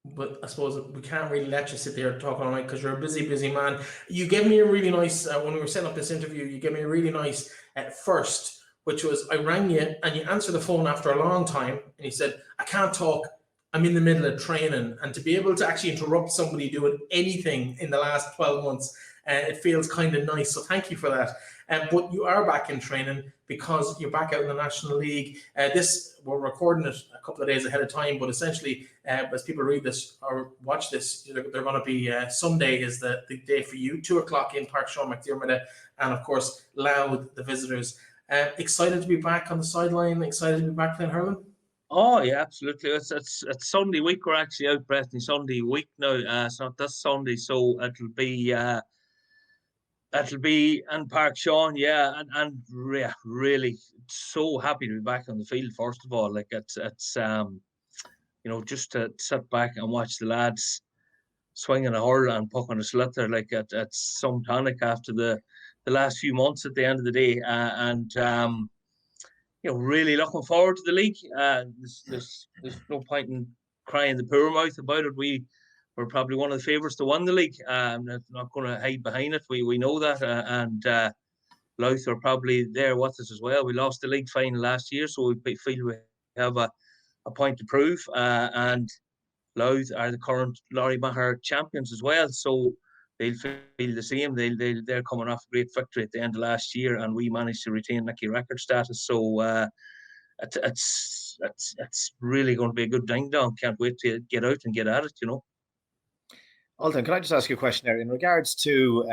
But I suppose we can't really let you sit there and talk all night because you're a busy man. You gave me a really nice, when we were setting up this interview, you gave me a really nice first, which was I rang you and you answered the phone after a long time and you said, I can't talk. I'm in the middle of training, and to be able to actually interrupt somebody doing anything in the last 12 months, it feels kind of nice. So thank you for that. But you are back in training because you're back out in the National League. We're recording it a couple of days ahead of time, but essentially, as people read this or watch this, they're going to be Sunday is the day for you, 2:00 in Park Sean McDermott, and of course, Louth, the visitors. Excited to be back on the sideline. Excited to be back playing hurling. Oh yeah, absolutely. It's Sunday week. We're actually out, Breifne, Sunday week now. It's not this Sunday, so it'll be in Park Sean, and really so happy to be back on the field. First of all, like it's just to sit back and watch the lads swinging a hurl and pucking a sliotar like at some tonic after the last few months at the end of the day. Really looking forward to the league. There's no point in crying the poor mouth about it. We're probably one of the favourites to win the league. I'm not going to hide behind it. We know that. And Louth are probably there with us as well. We lost the league final last year, so we feel we have a point to prove. And Louth are the current Laurie Maher champions as well. So they'll feel the same. They're coming off a great victory at the end of last year, and we managed to retain Nicky record status. So it's really going to be a good ding dong. Can't wait to get out and get at it. Alton, can I just ask you a question there in regards to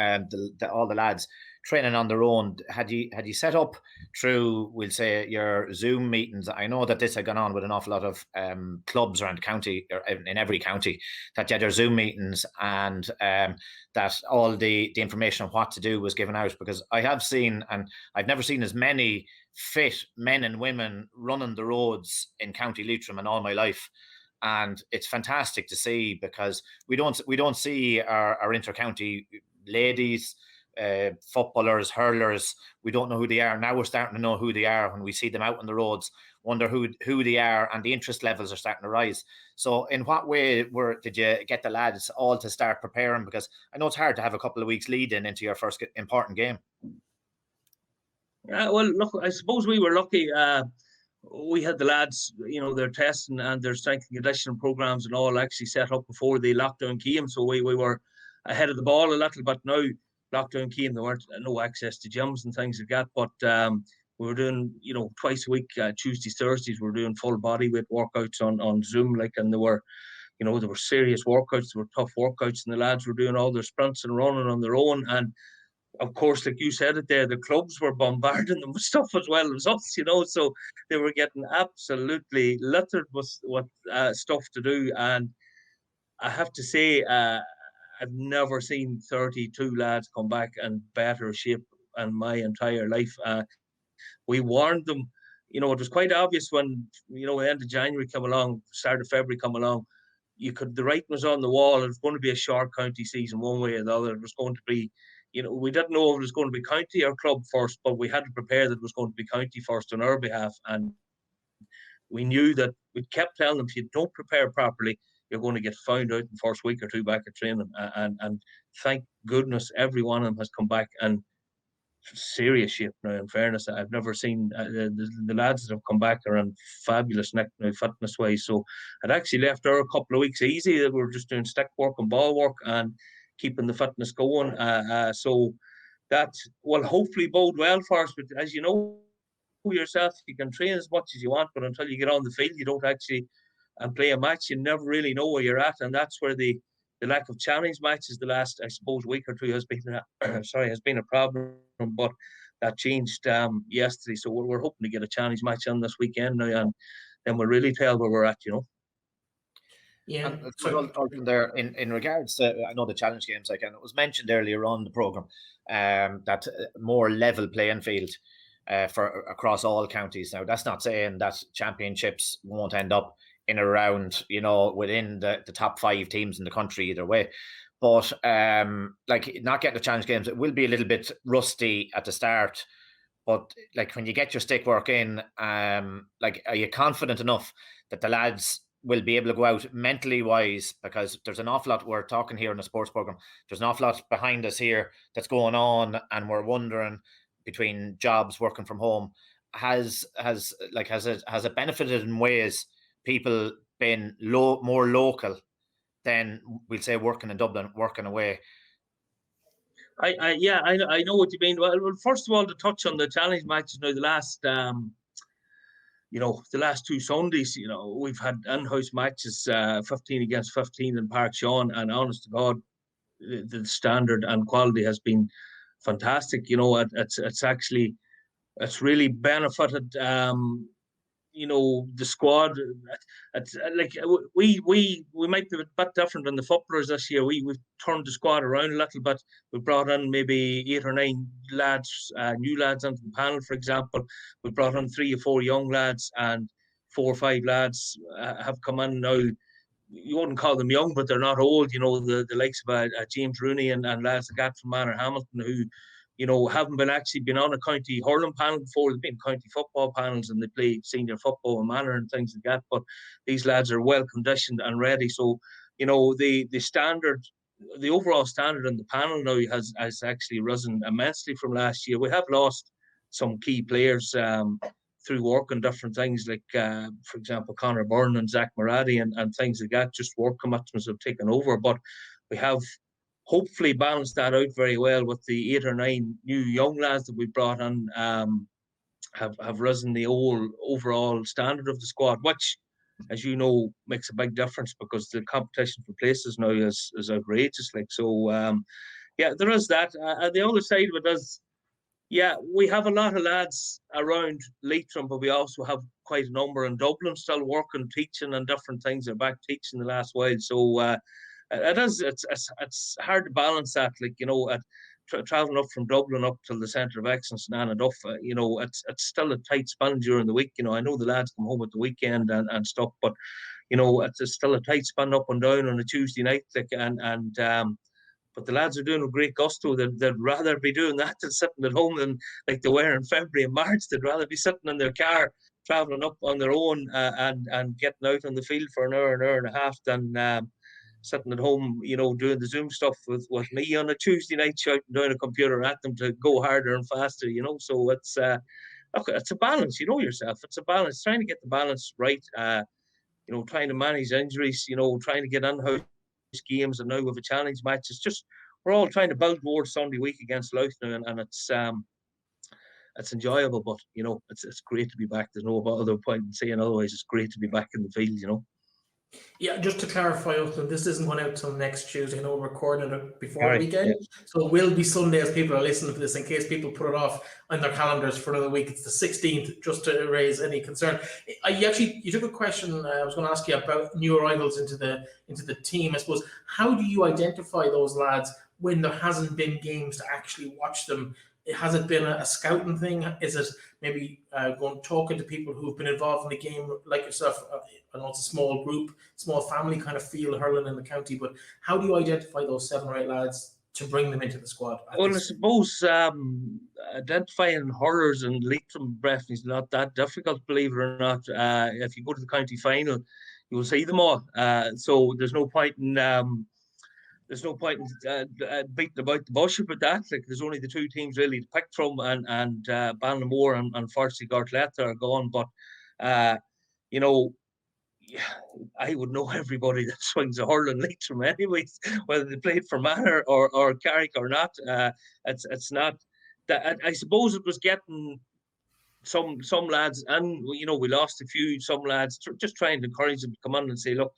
all the lads training on their own? Had you set up through, we'll say, your Zoom meetings? I know that this had gone on with an awful lot of clubs around the county, or in every county, that you had your Zoom meetings, and that all the information on what to do was given out. Because I have seen, and I've never seen as many fit men and women running the roads in County Leitrim in all my life. And it's fantastic to see, because we don't see our inter-county ladies, footballers, hurlers. We don't know who they are. Now we're starting to know who they are when we see them out on the roads, wonder who they are, and the interest levels are starting to rise. So in what way did you get the lads all to start preparing? Because I know it's hard to have a couple of weeks lead into your first important game. Well, look, I suppose we were lucky. We had the lads, their testing and their strength and conditioning programs and all actually set up before the lockdown came. So we were ahead of the ball a little, but now lockdown came, there weren't no access to gyms and things like that. But we were doing, twice a week, Tuesdays, Thursdays, we were doing full body weight workouts on Zoom, and there were serious workouts, there were tough workouts, and the lads were doing all their sprints and running on their own. And of course, like you said it there, the clubs were bombarding them with stuff as well as us, so they were getting absolutely littered with stuff to do. And I have to say, I've never seen 32 lads come back in better shape in my entire life. We warned them, it was quite obvious when, the end of January come along, start of February come along, the writing was on the wall. It was going to be a short county season one way or the other. It was going to be, we didn't know if it was going to be county or club first, but we had to prepare that it was going to be county first on our behalf. And we knew that, we kept telling them, if you don't prepare properly, you're going to get found out in the first week or two back at training. And thank goodness every one of them has come back in serious shape now. In fairness, I've never seen the lads that have come back are in fabulous nick now, fitness wise. So it actually left her a couple of weeks easy. That we were just doing stick work and ball work and keeping the fitness going. So that will hopefully bode well for us. But as you know yourself, you can train as much as you want, but until you get on the field, you don't actually play a match. You never really know where you're at, and that's where the lack of challenge matches the last, I suppose, week or two has been a problem. But that changed yesterday, so we're hoping to get a challenge match on this weekend now, and then we'll really tell where we're at. Yeah. There in regards to, I know the challenge games, and it was mentioned earlier on the program, that more level playing field for across all counties. Now, that's not saying that championships won't end up in around, within the top 5 teams in the country either way. But not getting the challenge games, it will be a little bit rusty at the start. But when you get your stick work in, are you confident enough that the lads will be able to go out mentally wise? Because there's an awful lot, we're talking here in the sports program, there's an awful lot behind us here that's going on, and we're wondering, between jobs, working from home, has it benefited in ways people been more local than, we'll say, working in Dublin, working away? I know what you mean. Well, first of all, to touch on the challenge matches now, the last 2 Sundays, we've had in-house matches, 15 against 15 in Park Sean, and honest to God, the standard and quality has been fantastic. It's really benefited the squad. It's we might be a bit different than the footballers this year. We've turned the squad around a little bit. We brought in maybe 8 or 9 lads, new lads onto the panel, for example. We brought in 3 or 4 young lads, and 4 or 5 lads have come in now you wouldn't call them young, but they're not old. The likes of James Rooney and lads like that from Manor Hamilton who, haven't been on a county hurling panel before. They've been county football panels and they play senior football in Manor and things like that. But these lads are well conditioned and ready. So, the standard, the overall standard in the panel now has actually risen immensely from last year. We have lost some key players through work and different things, like, for example, Conor Byrne and Zach Moradi and things like that. Just work commitments have taken over. But we have hopefully balanced that out very well with the 8 or 9 new young lads that we brought in. Have risen the whole overall standard of the squad, which, as you know, makes a big difference because the competition for places now is outrageous. There is that. The other side of it is, we have a lot of lads around Leitrim, but we also have quite a number in Dublin still working, teaching and different things. They're back teaching the last while. So it's hard to balance that, traveling up from Dublin up to the centre of excellence in Anaduff. It's still a tight span during the week. I know the lads come home at the weekend and stuff, but it's still a tight span up and down on a Tuesday night. But the lads are doing a great gusto. They'd rather be doing that than sitting at home than like they were in February and March. They'd rather be sitting in their car, travelling up on their own and getting out on the field for an hour and a half than sitting at home, doing the Zoom stuff with me on a Tuesday night, shouting down a computer at them to go harder and faster, So it's it's a balance, yourself. It's a balance, trying to get the balance right, trying to manage injuries, trying to get in-house games, and now with a challenge match. It's just, we're all trying to build towards Sunday week against Louth now, and it's enjoyable, but, it's great to be back. There's no other point in saying otherwise. It's great to be back in the field, Yeah, just to clarify, this isn't going out till next Tuesday. I know we're recording it before the weekend, yeah. So it will be Sunday as people are listening to this, in case people put it off on their calendars for another week. It's the 16th, just to raise any concern. You took a question I was going to ask you about new arrivals into the team. I suppose, how do you identify those lads when there hasn't been games to actually watch them? Has it been a scouting thing? Is it maybe going talking to people who've been involved in the game like yourself? I know it's a small group, small family kind of feel hurling in the county, but how do you identify those 7 or 8 lads to bring them into the squad? Well, I suppose identifying hurlers in Leitrim Breifne is not that difficult, believe it or not. If you go to the county final, you will see them all. So there's no point in beating about the bush about that. Like, there's only the 2 teams really to pick from, and Ballinamore and unfortunately Gartletta are gone. But I would know everybody that swings a hurl in Leitrim anyways, whether they played for Manor or Carrick or not. It's not that. I suppose it was getting some lads, and we lost a few. Some lads just trying to encourage them to come on and say, look,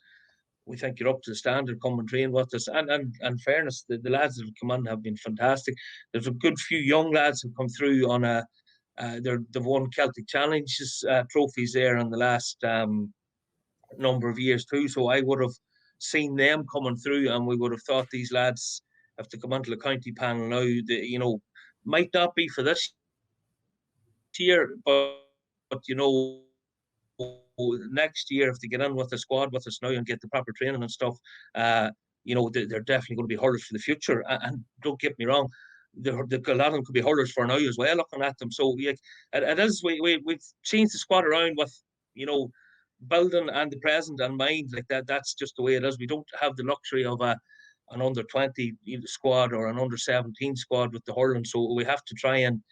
we think you're up to the standard, come and train with us. And fairness, the lads that have come on have been fantastic. There's a good few young lads who come through on they've won Celtic Challenges trophies there in the last number of years too. So I would have seen them coming through, and we would have thought these lads have to come onto the county panel now. Might not be for this year, but next year, if they get in with the squad with us now and get the proper training and stuff, they're definitely going to be hurlers for the future. And don't get me wrong, a lot of them could be hurlers for now as well, looking at them. So it is, we've changed the squad around with, building and the present in mind. Like that, that's just the way it is. We don't have the luxury of an under 20 squad or an under 17 squad with the hurling. So we have to try and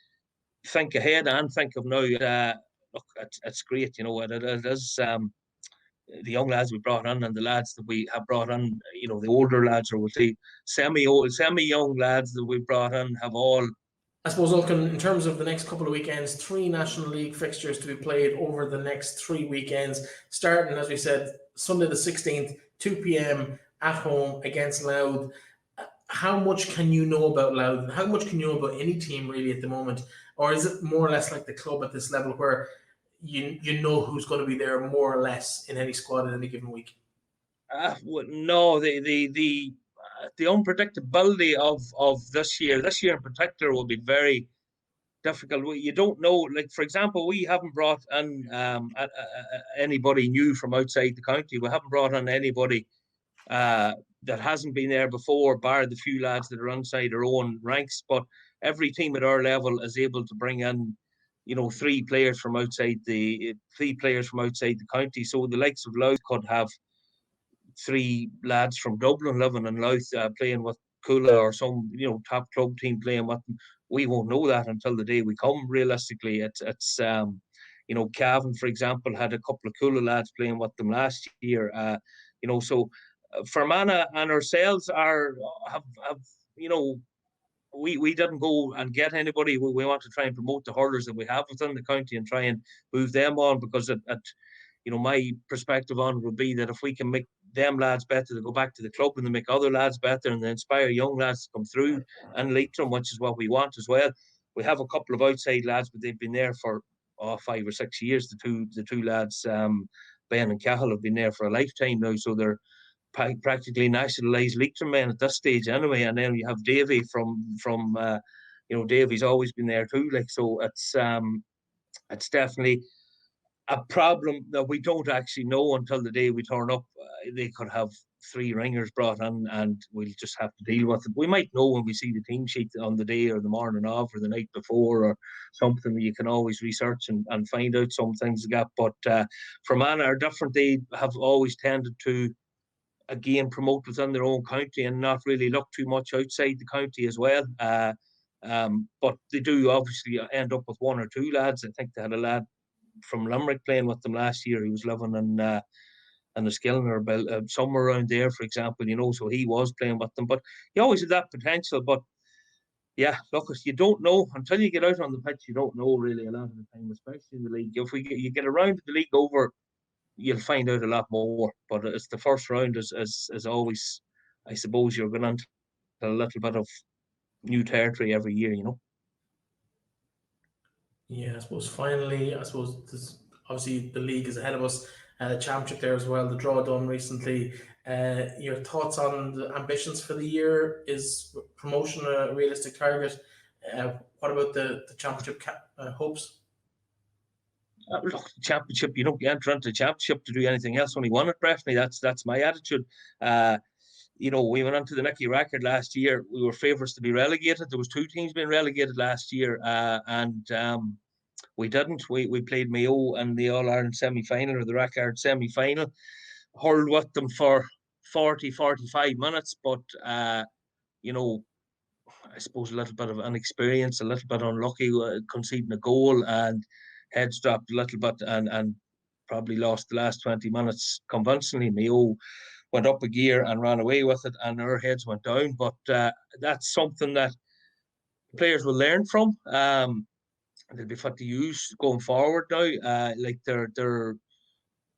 think ahead and think of now. Look, it's great, it is the young lads we brought in and the lads that we have brought in, the older lads, or we'll say semi-young lads that we brought in, have all. I suppose, in terms of the next couple of weekends, 3 National League fixtures to be played over the next 3 weekends, starting, as we said, Sunday the 16th, 2 p.m. at home against Louth. How much can you know about Louth? How much can you know about any team really at the moment? Or is it more or less like the club at this level where you know who's going to be there more or less in any squad in any given week? No, the unpredictability of this year in particular will be very, difficult. You don't know. Like, for example, we haven't brought in anybody new from outside the county. We haven't brought in anybody that hasn't been there before, bar the few lads that are outside our own ranks. But every team at our level is able to bring in, you know, three players from outside the county. So the likes of Louth could have three lads from Dublin living in Louth playing with Kula or some, you know, top club team playing with them. We won't know that until the day we come. Realistically, it's you know, Cavan, for example, had a couple of Kula lads playing with them last year. You know, so Fermanagh and ourselves have you know, we didn't go and get anybody. We want to try and promote the hurlers that we have within the county and try and move them on, because you know, my perspective on it would be that if we can make them lads better, to go back to the club and to make other lads better and to inspire young lads to come through and Leitrim, which is what we want as well. We have a couple of outside lads, but they've been there for 5 or 6 years. The two lads, Ben and Cahill, have been there for a lifetime now, so they're practically nationalised Leitrim men at this stage anyway. And then you have Davy from you know, Davy's always been there too. Like, so it's definitely a problem that we don't actually know until the day we turn up. They could have 3 ringers brought in and we'll just have to deal with it. We might know when we see the team sheet on the day or the morning of or the night before or something. You can always research and find out some things like that. But Fermanagh are different. They have always tended to, again, promote within their own county and not really look too much outside the county as well. But they do obviously end up with 1 or 2 lads. I think they had a lad from Limerick playing with them last year. He was living in the Skillen or somewhere around there, for example, you know, so he was playing with them. But he always had that potential. But yeah, look, you don't know until you get out on the pitch. You don't know really a lot of the time, especially in the league. If you get around the league over, you'll find out a lot more. But it's the first round is always, I suppose, you're going into a little bit of new territory every year, you know. Yeah, I suppose finally, this, obviously the league is ahead of us. The championship there as well, the draw done recently. Your thoughts on the ambitions for the year? Is promotion a realistic target? What about the championship hopes? Look, the championship, you don't enter into the championship to do anything else, only won it, Breifne. That's my attitude. You know, we went onto the Nicky record last year. We were favourites to be relegated. There was 2 teams being relegated last year, and we didn't. We played Mayo in the All-Ireland semi-final, or the record semi-final. Hurled with them for 40-45 minutes, but you know, I suppose a little bit of inexperience, a little bit unlucky, conceding a goal, and heads dropped a little bit, and probably lost the last 20 minutes convincingly. Mayo went up a gear and ran away with it, and our heads went down. But that's something that players will learn from. They'll be fit to use going forward now. Like they're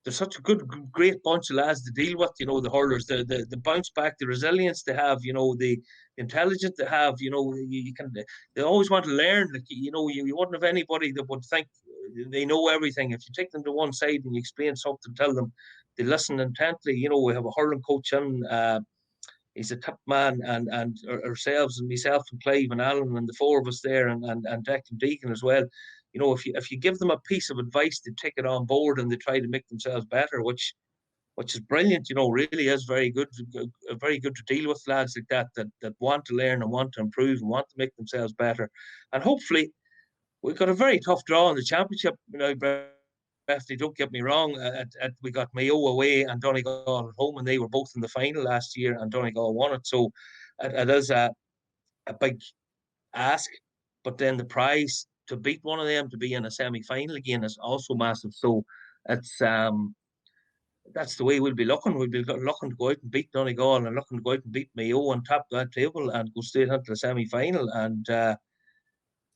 such a great bunch of lads to deal with. You know, the hurlers, the bounce back, the resilience they have. You know, the intelligence they have. You know, they always want to learn. Like, you know, you wouldn't have anybody that would think they know everything. If you take them to one side and you explain something, tell them, they listen intently. You know, we have a hurling coach in. He's a top man, and ourselves and myself and Clive and Alan and the 4 of us there, and Declan Deacon as well. You know, if you give them a piece of advice, they take it on board and they try to make themselves better, which is brilliant. You know, really is very good to deal with lads like that want to learn and want to improve and want to make themselves better. And hopefully, we've got a very tough draw in the championship. You know, Breifne, don't get me wrong. We got Mayo away and Donegal at home, and they were both in the final last year, and Donegal won it. So it is a big ask. But then the prize to beat one of them, to be in a semi-final again, is also massive. So it's that's the way we'll be looking. We'll be looking to go out and beat Donegal and looking to go out and beat Mayo and top that table and go straight into the semi-final and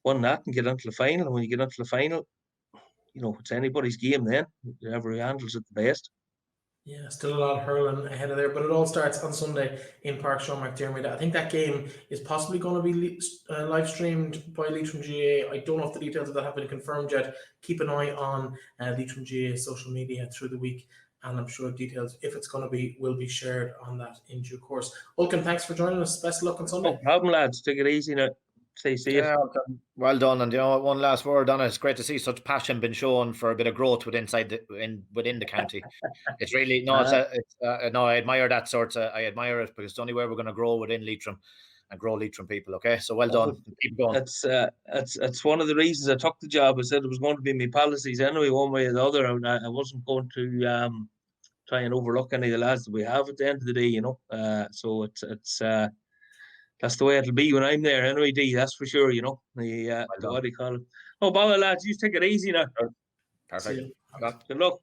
win that and get into the final. And when you get into the final, you know, it's anybody's game then, whoever handles it the best. Yeah, still a lot of hurling ahead of there, but it all starts on Sunday in Park Sean McDermott. I think that game is possibly going to be live streamed by Leitrim GAA. I don't know if the details of that have been confirmed yet. Keep an eye on Leitrim GAA social media through the week, and I'm sure details, if it's going to be, will be shared on that in due course. Ulcan, thanks for joining us. Best of luck on Sunday. No problem, lads. Take it easy now. stay safe. Well done. And one last word on it. It's great to see such passion been shown for a bit of growth within the county. It's really no. I admire that sort. I admire it because it's the only way we're going to grow within Leitrim and grow Leitrim people. Okay, so well done. Keep going. It's one of the reasons I took the job. I said it was going to be my policies anyway, one way or the other, and I wasn't going to try and overlook any of the lads that we have at the end of the day. So it's. That's the way it'll be when I'm there. Anyway, D, that's for sure. What do you call it? Oh, bother, lads, you take it easy now. Perfect. Good luck.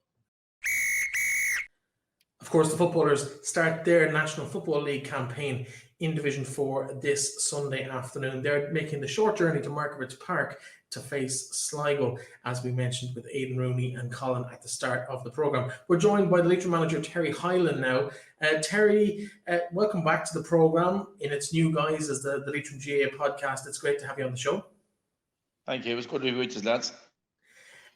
Of course, the footballers start their National Football League campaign in Division 4 this Sunday afternoon. They're making the short journey to Margaret's Park to face Sligo, as we mentioned with Aidan Rooney and Colin at the start of the programme. We're joined by the Leitrim manager, Terry Hyland now. Terry, welcome back to the programme in its new guise as the Leitrim GAA Podcast. It's great to have you on the show. Thank you. It was good to be with you, lads.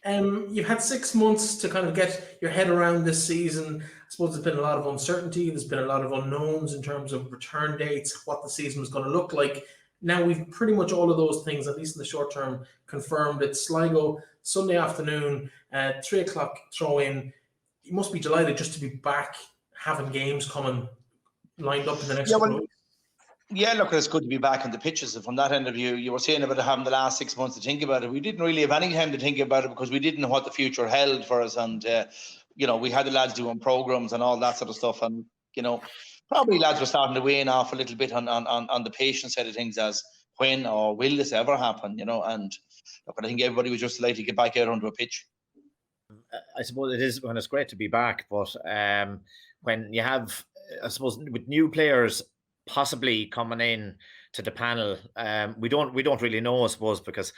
You've had 6 months to kind of get your head around this season. I suppose there's been a lot of uncertainty. There's been a lot of unknowns in terms of return dates, what the season was going to look like. Now we've pretty much all of those things, at least in the short term, confirmed. It's Sligo, Sunday afternoon, 3 o'clock throw in. You must be delighted just to be back, having games coming lined up in the next couple of weeks. Yeah, look, it's good to be back on the pitches. And from that end of view, you were saying about having the last 6 months to think about it. We didn't really have any time to think about it because we didn't know what the future held for us. And, we had the lads doing programmes and all that sort of stuff. And, probably lads were starting to wane off a little bit on the patient side of things as when or will this ever happen, And look, I think everybody was just delighted to get back out onto a pitch. I suppose it is when it's great to be back, but when you have, I suppose, with new players possibly coming in to the panel, we don't really know, I suppose, because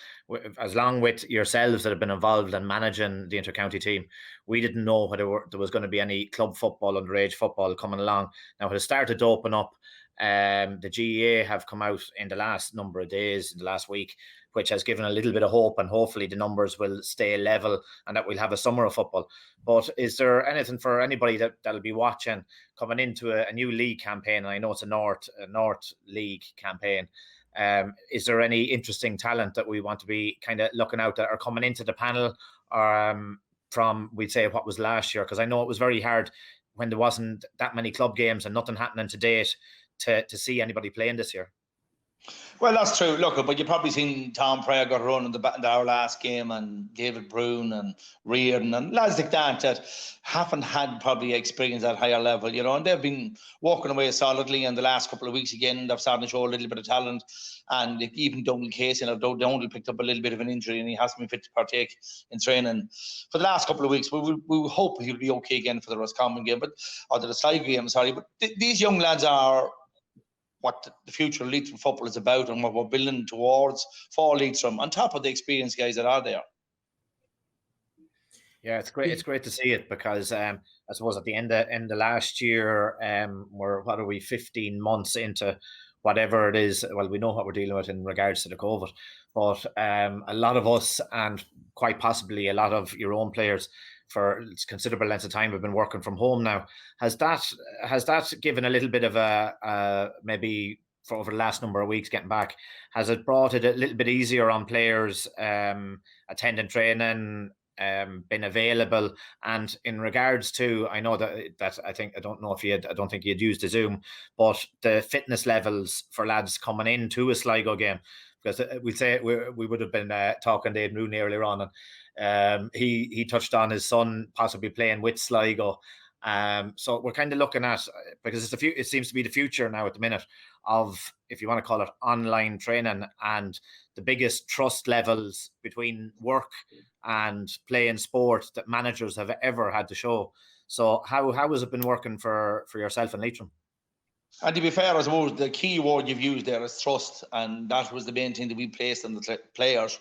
as long with yourselves that have been involved in managing the intercounty team, we didn't know whether there was going to be any club football, underage football coming along. Now it has started to open up. The GAA have come out in the last number of days, in the last week, which has given a little bit of hope, and hopefully the numbers will stay level and that we'll have a summer of football. But is there anything for anybody that'll be watching coming into a new league campaign? And I know it's a North League campaign. Is there any interesting talent that we want to be kind of looking out that are coming into the panel from, we'd say, what was last year? Because I know it was very hard when there wasn't that many club games and nothing happening to date to see anybody playing this year. Well, that's true. Look, but you've probably seen Tom Pryor got a run in our last game, and David Brown and Reardon and lads like that haven't had probably experience at higher level, and they've been walking away solidly in the last couple of weeks again. They've started to show a little bit of talent, and even Donald Casey, Donald picked up a little bit of an injury and he hasn't been fit to partake in training for the last couple of weeks. We hope he'll be okay again for the Roscommon game, or the Sligo game, But these young lads are what the future of Leitrim football is about and what we're building towards for Leitrim, on top of the experienced guys that are there. Yeah, it's great. It's great to see it because I suppose at the end of last year, we're 15 months into whatever it is. Well, we know what we're dealing with in regards to the COVID, but a lot of us, and quite possibly a lot of your own players, for considerable lengths of time have been working from home now. Has that given a little bit of a maybe for over the last number of weeks getting back? Has it brought it a little bit easier on players attending training, been available? And in regards to, I know that I don't think you'd used the Zoom, but the fitness levels for lads coming into a Sligo game, because we would have been talking to Aidan Rooney earlier on, and he touched on his son possibly playing with Sligo. So we're kind of looking at, because it seems to be the future now at the minute of, if you want to call it, online training, and the biggest trust levels between work and playing sport that managers have ever had to show. So how has it been working for yourself and Leitrim? And to be fair, I suppose the key word you've used there is trust, and that was the main thing that we placed on the players.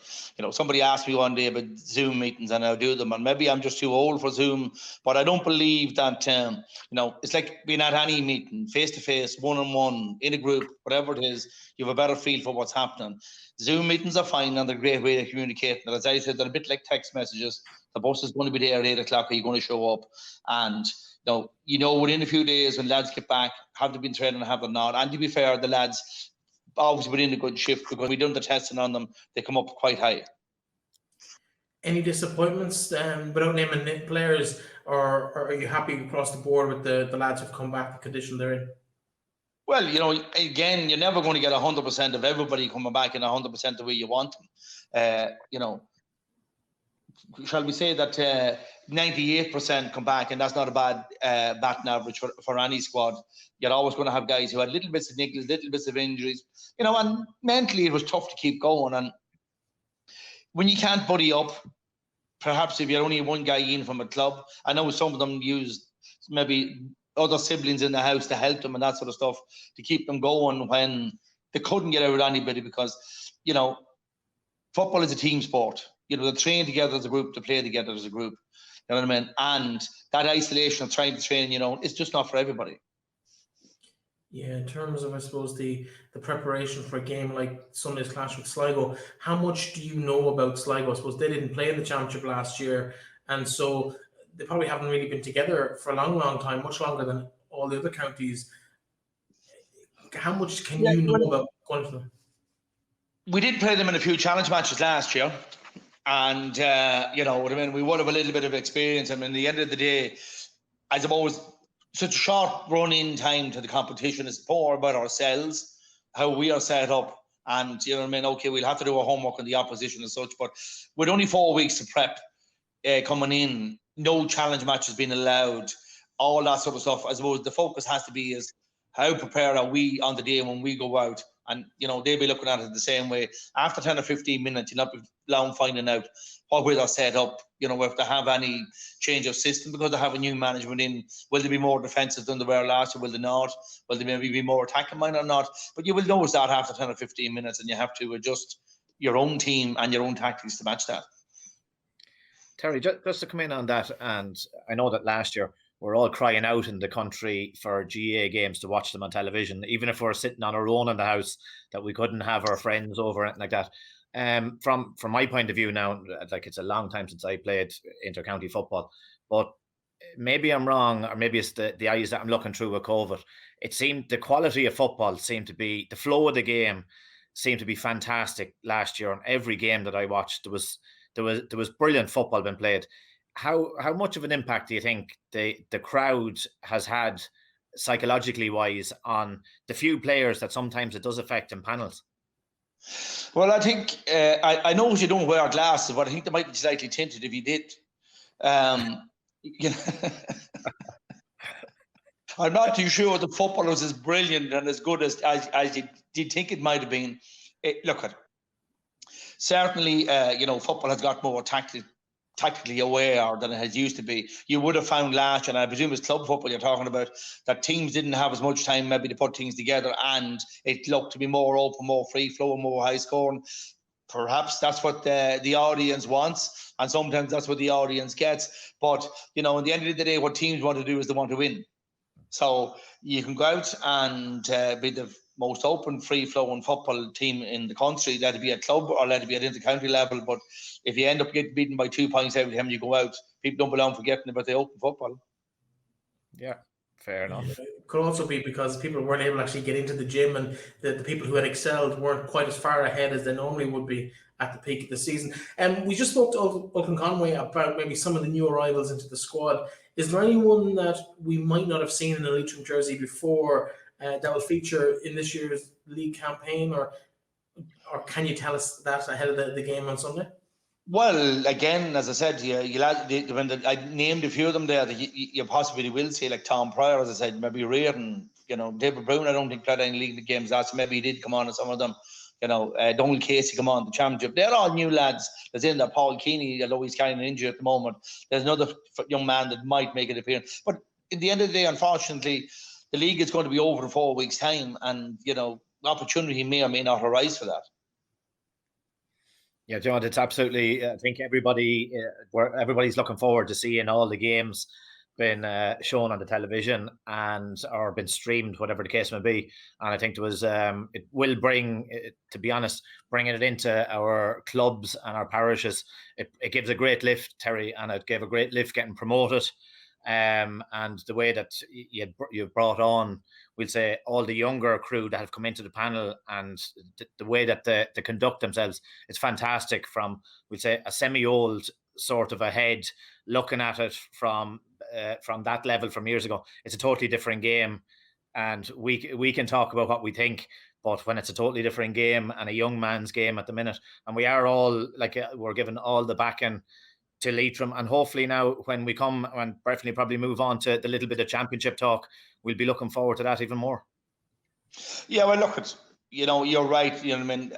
Somebody asked me one day about Zoom meetings, and I do them, and maybe I'm just too old for Zoom, but I don't believe that, it's like being at any meeting, face-to-face, one-on-one, in a group, whatever it is, you have a better feel for what's happening. Zoom meetings are fine, and they're a great way to communicate. And as I said, they're a bit like text messages. The bus is going to be there at 8 o'clock, are you going to show up? And within a few days when lads get back, have they been training or have they not? And to be fair, the lads obviously put in a good shift, because we done the testing on them. They come up quite high. Any disappointments without naming players, or are you happy across the board with the lads who've come back, the condition they're in? Well, again, you're never going to get 100% of everybody coming back in 100% the way you want them. Shall we say that 98% come back, and that's not a bad batting average for any squad. You're always going to have guys who had little bits of niggles, little bits of injuries, and mentally it was tough to keep going. And when you can't buddy up, perhaps if you're only one guy in from a club, I know some of them use maybe other siblings in the house to help them and that sort of stuff to keep them going when they couldn't get out with anybody, because, football is a team sport. They train together as a group, they play together as a group. You know what I mean? And that isolation of trying to train, it's just not for everybody. Yeah, in terms of, I suppose, the preparation for a game like Sunday's clash with Sligo, how much do you know about Sligo? I suppose they didn't play in the championship last year, and so they probably haven't really been together for a long, long time, much longer than all the other counties. How much can you know about going to them? We did play them in a few challenge matches last year, and we would have a little bit of experience. I mean, at the end of the day, I suppose such a short run-in time to the competition is more about ourselves, how we are set up, and okay, we'll have to do our homework on the opposition and such, but with only 4 weeks to prep coming in, no challenge matches being allowed, all that sort of stuff. I suppose the focus has to be is how prepared are we on the day when we go out, and they'll be looking at it the same way. After 10 or 15 minutes, you'll not be long finding out what way they're set up, if they have any change of system because they have a new management in. Will they be more defensive than they were last year? Will they not? Will they maybe be more attacking minded or not? But you will notice that after 10 or 15 minutes, and you have to adjust your own team and your own tactics to match that. Terry, just to come in on that, and I know that last year we're all crying out in the country for GAA games to watch them on television, even if we're sitting on our own in the house, that we couldn't have our friends over, anything like that. From my point of view now, like, it's a long time since I played inter-county football, but maybe I'm wrong, or maybe it's the eyes that I'm looking through with COVID. It seemed the quality of football seemed to be, the flow of the game seemed to be fantastic last year. On every game that I watched, there was brilliant football being played. How much of an impact do you think the crowd has had, psychologically wise, on the few players that sometimes it does affect in panels? Well, I think I know you don't wear glasses, but I think they might be slightly tinted if you did. I'm not too sure the football was as brilliant and as good as you did think it might have been. Certainly, football has got more tactically aware than it has used to be. You would have found last year, and I presume it's club football you're talking about, that teams didn't have as much time maybe to put things together, and it looked to be more open, more free flow, more high scoring. Perhaps that's what the audience wants, and sometimes that's what the audience gets. But, at the end of the day, what teams want to do is they want to win. So you can go out and be the most open, free-flowing football team in the country, let it be at club or let it be at inter-county level. But if you end up getting beaten by 2 points every time you go out, people don't belong forgetting about the open football. Yeah, fair enough. It could also be because people weren't able to actually get into the gym, and the people who had excelled weren't quite as far ahead as they normally would be at the peak of the season. And we just spoke to Oakland Conway about maybe some of the new arrivals into the squad. Is there anyone that we might not have seen in a Leitrim jersey before that will feature in this year's league campaign, or can you tell us that ahead of the game on Sunday? Well, again, as I said, when I named a few of them there, that you possibly will see, like Tom Pryor, as I said, maybe Reardon, David Brown. I don't think played any league games last, so maybe he did come on in some of them. Donald Casey come on the championship. They're all new lads. There's in there Paul Keeney, although he's carrying an injury at the moment. There's another young man that might make an appearance. But at the end of the day, unfortunately, the league is going to be over in 4 weeks' time, and opportunity may or may not arise for that. Yeah, John, it's absolutely. I think everybody's looking forward to seeing all the games been shown on the television or been streamed, whatever the case may be. And I think it will bring, to be honest, bringing it into our clubs and our parishes. It gives a great lift, Terry, and it gave a great lift getting promoted. and the way that you've brought on, we'll say, all the younger crew that have come into the panel, and the way that they conduct themselves, it's fantastic. From, we'll say, a semi-old sort of a head looking at it from that level from years ago. It's a totally different game, and we can talk about what we think, but when it's a totally different game and a young man's game at the minute, and we are all like, we're given all the backing to Leitrim, and hopefully now when Breifne probably move on to the little bit of championship talk, we'll be looking forward to that even more. Yeah, well, look, you're right. You know what I mean?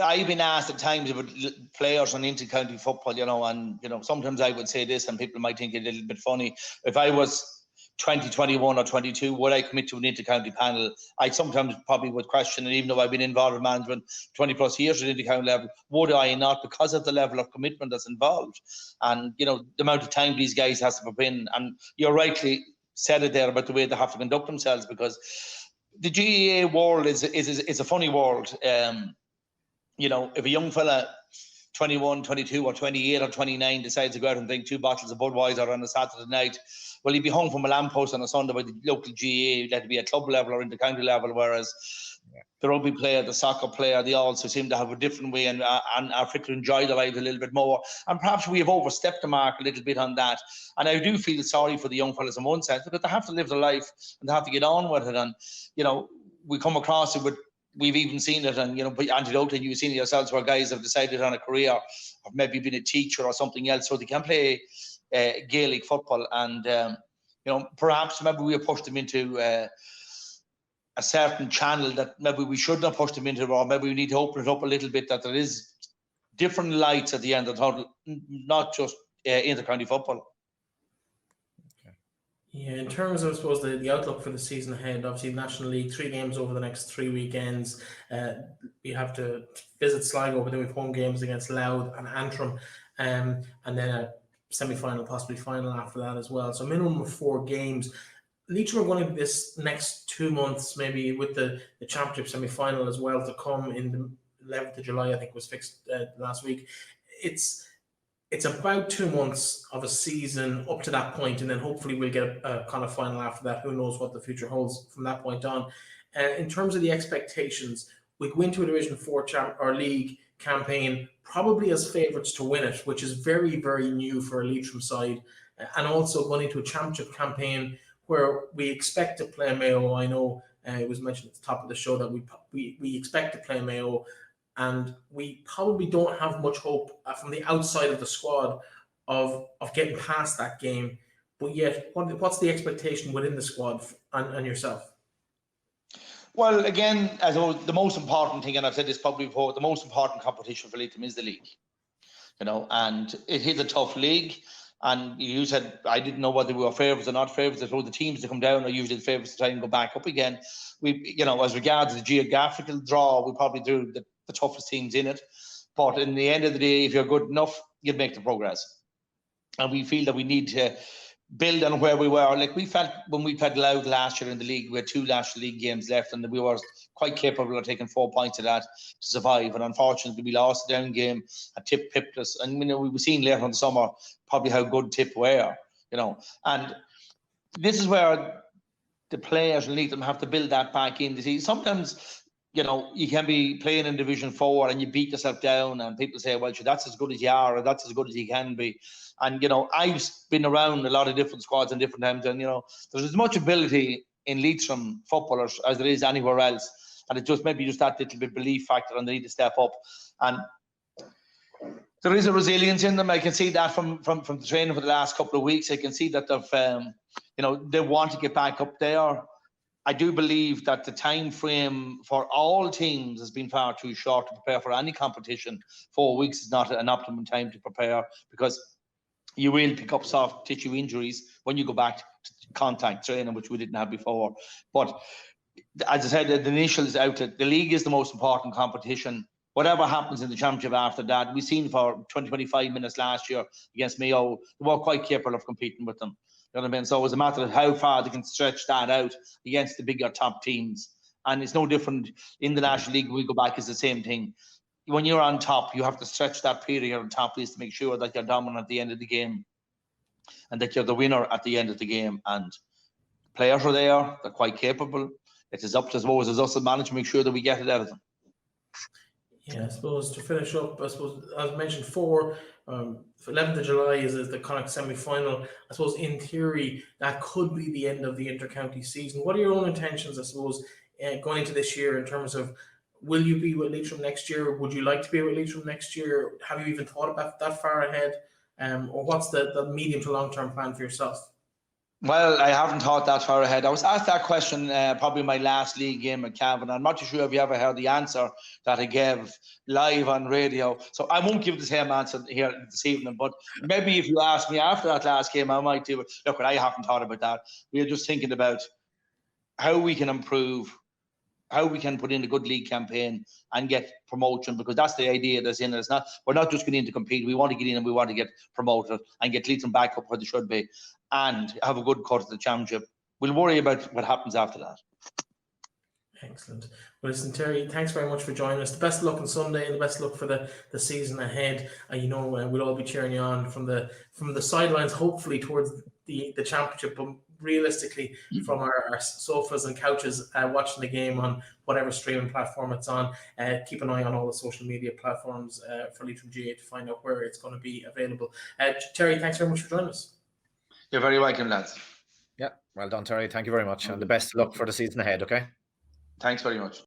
I've been asked at times about players on inter-county football, and sometimes I would say this, and people might think it a little bit funny. If I was 20, 21 or 22, would I commit to an inter-county panel? I sometimes probably would question it, even though I've been involved in management 20 plus years at inter-county level. Would I not, because of the level of commitment that's involved, and the amount of time these guys have to put in? And you're rightly said it there about the way they have to conduct themselves, because the GAA world is a funny world. If a young fella 21, 22 or 28 or 29 decides to go out and drink 2 bottles of Budweiser on a Saturday night, well, he'd be hung from a lamppost on a Sunday by the local GAA. That'd be a club level or inter-county level, whereas the rugby player, the soccer player, they also seem to have a different way and are fit to enjoy their lives a little bit more. And perhaps we have overstepped the mark a little bit on that. And I do feel sorry for the young fellas in one sense, because they have to live their life and they have to get on with it. And, we come across it we've even seen it, and anecdotally, you've seen it yourselves, where guys have decided on a career, or maybe been a teacher or something else, so they can play Gaelic football. And perhaps maybe we have pushed them into a certain channel that maybe we shouldn't have pushed them into, or maybe we need to open it up a little bit, that there is different lights at the end of the tunnel, not just inter-county football. Yeah, in terms of, I suppose, the outlook for the season ahead, obviously National League, 3 games over the next 3 weekends. We have to visit Sligo, but then we have home games against Louth and Antrim, and then a semi-final, possibly final after that as well. So minimum of 4 games. Leitrim are going to this next 2 months, maybe with the championship semi-final as well to come in the 11th of July, I think was fixed last week. It's about 2 months of a season up to that point, and then hopefully we'll get a kind of final after that. Who knows what the future holds from that point on. In terms of the expectations, we go into a Division 4 league campaign probably as favourites to win it, which is very, very new for a Leitrim side, and also going into a championship campaign where we expect to play Mayo. I know it was mentioned at the top of the show that we expect to play Mayo, and we probably don't have much hope from the outside of the squad of getting past that game. But yet, what's the expectation within the squad and yourself? Well, again, as the most important thing, and I've said this probably before, the most important competition for Leitrim is the league. And it is a tough league. And you said, I didn't know whether we were favourites or not favourites. I suppose the teams that come down are usually the favourites to try and go back up again. As regards the geographical draw, we probably drew the toughest teams in it. But in the end of the day, if you're good enough, you'll make the progress. And we feel that we need to build on where we were. Like we felt when we played Louth last year in the league, we had 2 National League games left, and we were quite capable of taking 4 points of that to survive. And unfortunately, we lost the down game. A Tip pipped us, and we were seeing later in the summer probably how good Tip were. And this is where the players in Leitrim have to build that back in. Sometimes, you can be playing in Division 4 and you beat yourself down, and people say, well, that's as good as you are, or that's as good as you can be. And, I've been around a lot of different squads and different times, and, there's as much ability in Leitrim footballers as there is anywhere else. And it just maybe just that little bit belief factor, and they need to step up. And there is a resilience in them. I can see that from the training for the last couple of weeks. I can see that they want to get back up there. I do believe that the time frame for all teams has been far too short to prepare for any competition. 4 weeks is not an optimum time to prepare, because you will pick up soft tissue injuries when you go back to contact training, which we didn't have before. But as I said, the initials out, the league is the most important competition. Whatever happens in the championship after that, we've seen for 20-25 minutes last year against Mayo, they were quite capable of competing with them. You know what I mean? So it's a matter of how far they can stretch that out against the bigger top teams. And it's no different in the National League. We go back, it's the same thing. When you're on top, you have to stretch that period on top, please, to make sure that you're dominant at the end of the game. and that you're the winner at the end of the game. And players are there; they're quite capable. It is up to, I suppose, as us as management to make sure that we get it out of them. Yeah, I suppose to finish up, I suppose, as mentioned, 11th of July is the Connacht semi-final. I suppose in theory that could be the end of the inter-county season. What are your own intentions, I suppose, going into this year in terms of, will you be with Leitrim next year? Would you like to be with Leitrim next year? Have you even thought about that far ahead? Or what's the medium to long-term plan for yourself? Well, I haven't thought that far ahead. I was asked that question probably my last league game at Cavan. I'm not too sure if you ever heard the answer that I gave live on radio. So I won't give the same answer here this evening. But maybe if you ask me after that last game, I might do it. Look, I haven't thought about that. We're just thinking about how we can improve, how we can put in a good league campaign and get promotion, because that's the idea that's in it. It's not, we're not just getting in to compete. We want to get in and we want to get promoted and get Leitrim back up where they should be and have a good cut at the championship. We'll worry about what happens after that. Excellent. Well, listen, Terry, thanks very much for joining us. The best of luck on Sunday and the best of luck for the season ahead. We'll all be cheering you on from the sidelines, hopefully towards the championship, but realistically from our sofas and couches watching the game on whatever streaming platform it's on. Keep an eye on all the social media platforms for Leitrim GAA to find out where it's going to be available. Terry, thanks very much for joining us. You're very welcome, lads. Yeah, well done, Terry. Thank you very much. And the best of luck for the season ahead, okay? Thanks very much.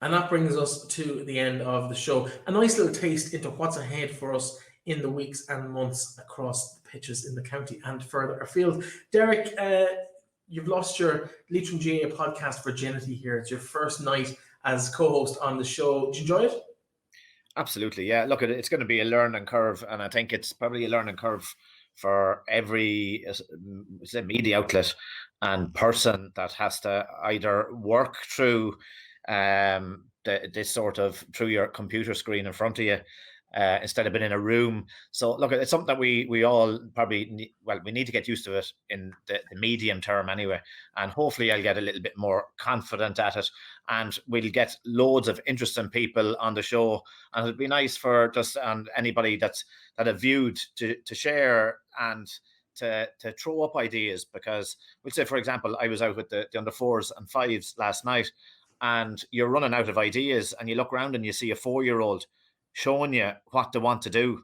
And that brings us to the end of the show. A nice little taste into what's ahead for us in the weeks and months across the pitches in the county and further afield. Derek, you've lost your Leitrim GAA podcast virginity here. It's your first night as co-host on the show. Did you enjoy it? Absolutely, yeah. Look, it's going to be a learning curve, and I think it's probably a learning curve for every media outlet and person that has to either work through this sort of through your computer screen in front of you instead of being in a room. So look, it's something that we all probably we need to get used to it in the medium term anyway, and hopefully I'll get a little bit more confident at it, and we'll get loads of interesting people on the show, and it'd be nice for just anybody that have viewed to share and to throw up ideas, because we'll say, for example, I was out with the under 4s and 5s last night, and you're running out of ideas, and you look around and you see a 4-year-old showing you what they want to do,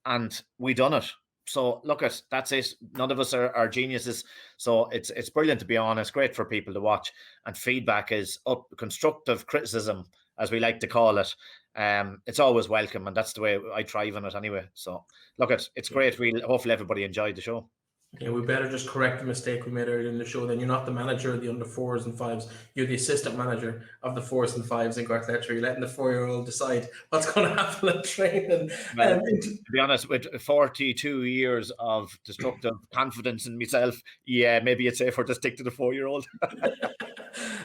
and we done it. So look, that's it. None of us are geniuses, so it's brilliant to be on. It's great for people to watch, and feedback is up. Constructive criticism, as we like to call it, it's always welcome, and that's the way I thrive on it anyway. So look, it's great. Hopefully everybody enjoyed the show. Yeah, we better just correct the mistake we made earlier in the show. Then you're not the manager of the under 4s and 5s. You're the assistant manager of the 4s and 5s in Gartletcher. You're letting the 4-year-old decide what's going to happen at training. Well, to be honest, with 42 years of destructive confidence in myself, yeah, maybe it's safer to stick to the 4-year-old.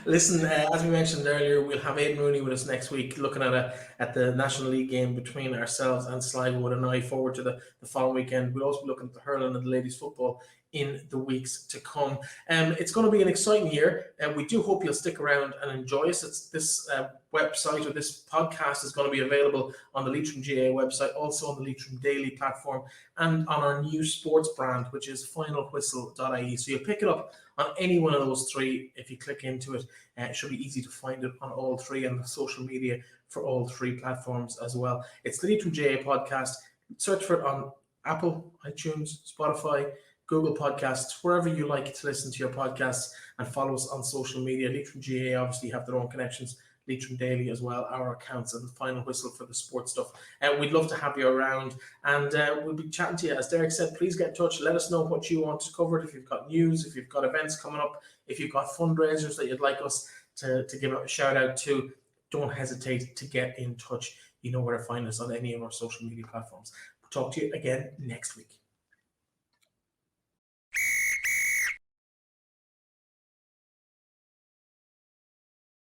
Listen, as we mentioned earlier, we'll have Aidan Rooney with us next week, looking at the National League game between ourselves and Sligo, with an eye forward to the following weekend. We'll also be looking at the hurling and the ladies' football in the weeks to come. It's going to be an exciting year, and we do hope you'll stick around and enjoy us. This website, or this podcast, is going to be available on the Leitrim GAA website, also on the Leitrim Daily platform, and on our new sports brand, which is finalwhistle.ie. So you'll pick it up on any one of those three if you click into it. It should be easy to find it on all three, and the social media for all three platforms as well. It's the Leitrim GAA Podcast. Search for it on Apple, iTunes, Spotify, Google Podcasts, wherever you like to listen to your podcasts, and follow us on social media. Leitrim GAA obviously have their own connections, Leitrim Daily as well, our accounts, and the Final Whistle for the sports stuff. We'd love to have you around, and we'll be chatting to you. As Derek said, please get in touch. Let us know what you want covered. If you've got news, if you've got events coming up, if you've got fundraisers that you'd like us to give a shout out to, don't hesitate to get in touch. You know where to find us on any of our social media platforms. We'll talk to you again next week.